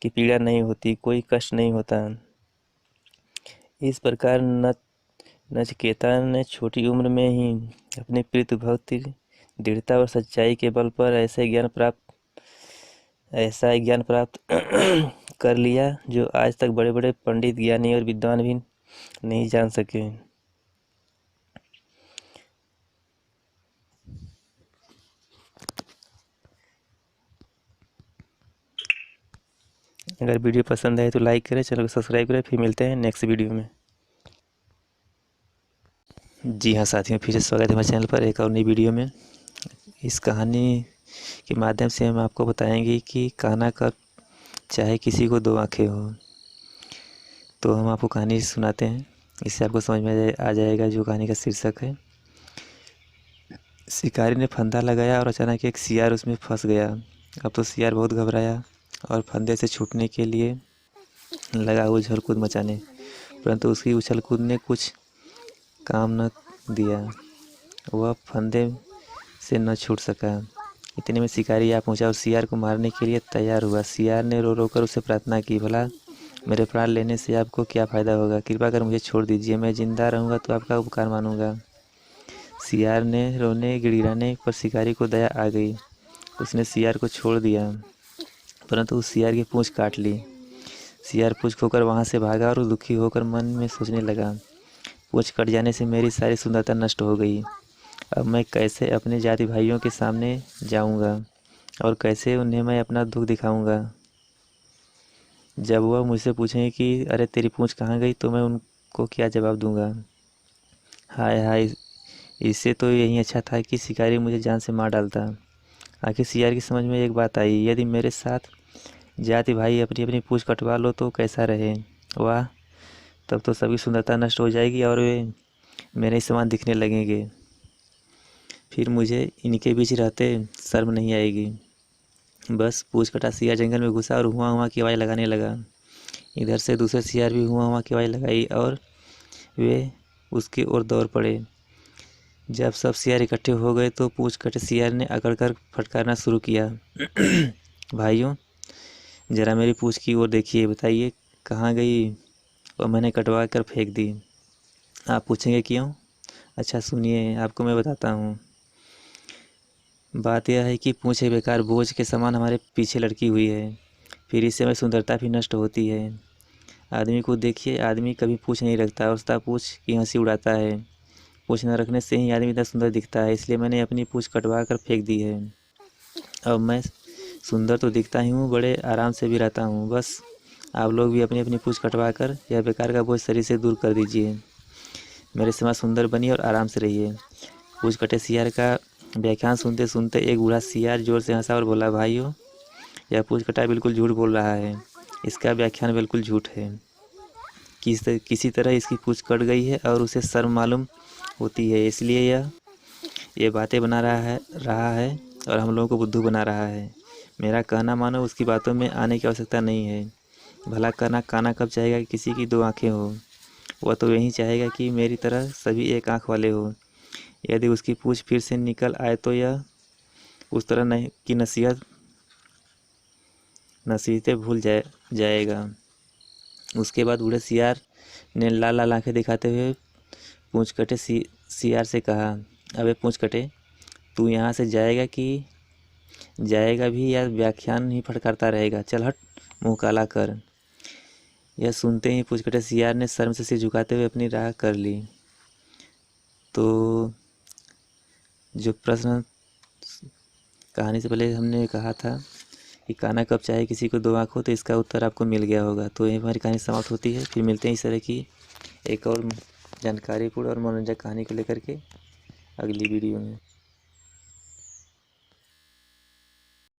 की पीड़ा नहीं होती, कोई कष्ट नहीं होता। इस प्रकार नचिकेता ने छोटी उम्र में ही अपनी प्रीति भक्ति, दृढ़ता और सच्चाई के बल पर ऐसा ज्ञान प्राप्त कर लिया जो आज तक बड़े बड़े पंडित, ज्ञानी और विद्वान भी नहीं जान सके। अगर वीडियो पसंद आए तो लाइक करें, चैनल को सब्सक्राइब करें। फिर मिलते हैं नेक्स्ट वीडियो में। जी हाँ साथियों, फिर से स्वागत है हमारे चैनल पर एक और नई वीडियो में। इस कहानी के माध्यम से हम आपको बताएंगे कि कान्हा कब चाहे किसी को दो आंखें हो। तो हम आपको कहानी सुनाते हैं, इससे आपको समझ में आ जाएगा जो कहानी का शीर्षक है। शिकारी ने फंदा लगाया और अचानक एक सियार उसमें फंस गया। अब तो सियार बहुत घबराया और फंदे से छूटने के लिए लगा उछल कूद मचाने, परंतु उसकी उछल कूद ने कुछ काम न दिया। वह फंदे से न छूट सका। इतने में शिकारी आ पहुंचा और सियार को मारने के लिए तैयार हुआ। सियार ने रो रो कर उसे प्रार्थना की, भला मेरे प्राण लेने से आपको क्या फ़ायदा होगा, कृपा कर मुझे छोड़ दीजिए, मैं जिंदा रहूँगा तो आपका उपकार मानूंगा। सियार ने रोने गिड़गिड़ाने पर शिकारी को दया आ गई। उसने सियार को छोड़ दिया, परंतु उस सियार की पूँछ काट ली। सियार पूँछ खोकर वहाँ से भागा और दुखी होकर मन में सोचने लगा, पूँछ कट जाने से मेरी सारी सुंदरता नष्ट हो गई। अब मैं कैसे अपने जाति भाइयों के सामने जाऊंगा और कैसे उन्हें मैं अपना दुख दिखाऊंगा। जब वह मुझसे पूछेंगे कि अरे तेरी पूँछ कहाँ गई, तो मैं उनको क्या जवाब दूंगा। हाय हाय, इससे तो यही अच्छा था कि शिकारी मुझे जान से मार डालता। आखिर सियार की समझ में एक बात आई, यदि मेरे साथ जाति भाई अपनी अपनी पूँछ कटवा लो तो कैसा रहे। वाह, तब तो सभी सुंदरता नष्ट हो जाएगी और वे मेरे ही समान दिखने लगेंगे। फिर मुझे इनके बीच रहते शर्म नहीं आएगी। बस पूँछ कटा सियार जंगल में घुसा और हुआ हुआ की आवाज़ लगाने लगा। इधर से दूसरे सियार भी हुआ हुआ की आवाज़ लगाई और वे उसकी ओर दौड़ पड़े। जब सब सियार इकट्ठे हो गए तो पूँछ कटे सियार ने अकड़कर फटकारना शुरू किया। भाइयों, जरा मेरी पूँछ की ओर देखिए, बताइए कहाँ गई, और मैंने कटवा कर फेंक दी। आप पूछेंगे क्यों? अच्छा सुनिए, आपको मैं बताता हूँ। बात यह है कि पूँछ एक बेकार बोझ के समान हमारे पीछे लटकी हुई है, फिर इससे हमारी सुंदरता भी नष्ट होती है। आदमी को देखिए, आदमी कभी पूँछ नहीं रखता और सदा पूँछ की हंसी उड़ाता है। पूँछ न रखने से ही आदमी इतना सुंदर दिखता है, इसलिए मैंने अपनी पूँछ कटवा कर फेंक दी है। अब मैं सुंदर तो दिखता ही हूँ, बड़े आराम से भी रहता हूँ। बस आप लोग भी अपनी अपनी पूँछ कटवा कर यह बेकार का बोझ शरीर से दूर कर दीजिए। मेरे समान सुंदर बनिए और आराम से रहिए। पूँछ कटे सियार का व्याख्यान सुनते सुनते एक बूढ़ा सियार जोर से हंसा और बोला, भाइयों, यह पूँछ कटा बिल्कुल झूठ बोल रहा है, इसका व्याख्यान बिल्कुल झूठ है। किसी तरह इसकी पूँछ कट गई है और उसे शर्म मालूम होती है, इसलिए ये बातें बना रहा है और हम लोगों को बुद्धू बना रहा है। मेरा कहना मानो, उसकी बातों में आने की आवश्यकता नहीं है। भला कान्हा कब चाहेगा कि किसी की दो आंखें हो। वह तो यही चाहेगा कि मेरी तरह सभी एक आंख वाले हो। यदि उसकी पूँछ फिर से निकल आए तो यह उस तरह नहीं की नसीहतें भूल जाएगा। उसके बाद बूढ़े सियार ने लाल लाल आंखें दिखाते हुए पूँछ कटे सियार से कहा, अबे पूँछ कटे, तू यहाँ से जाएगा भी या व्याख्यान ही फटकारता रहेगा, चल हट, मुँह काला कर। यह सुनते ही पूँछ कटे सियार ने शर्म से सिर झुकाते हुए अपनी राह कर ली। तो जो प्रश्न कहानी से पहले हमने कहा था कि कान्हा कब चाहे किसी को दो आँख हो, तो इसका उत्तर आपको मिल गया होगा। तो यही हमारी कहानी समाप्त होती है। फिर मिलते हैं इस तरह की एक और जानकारीपूर्ण और मनोरंजक कहानी को लेकर के अगली वीडियो में।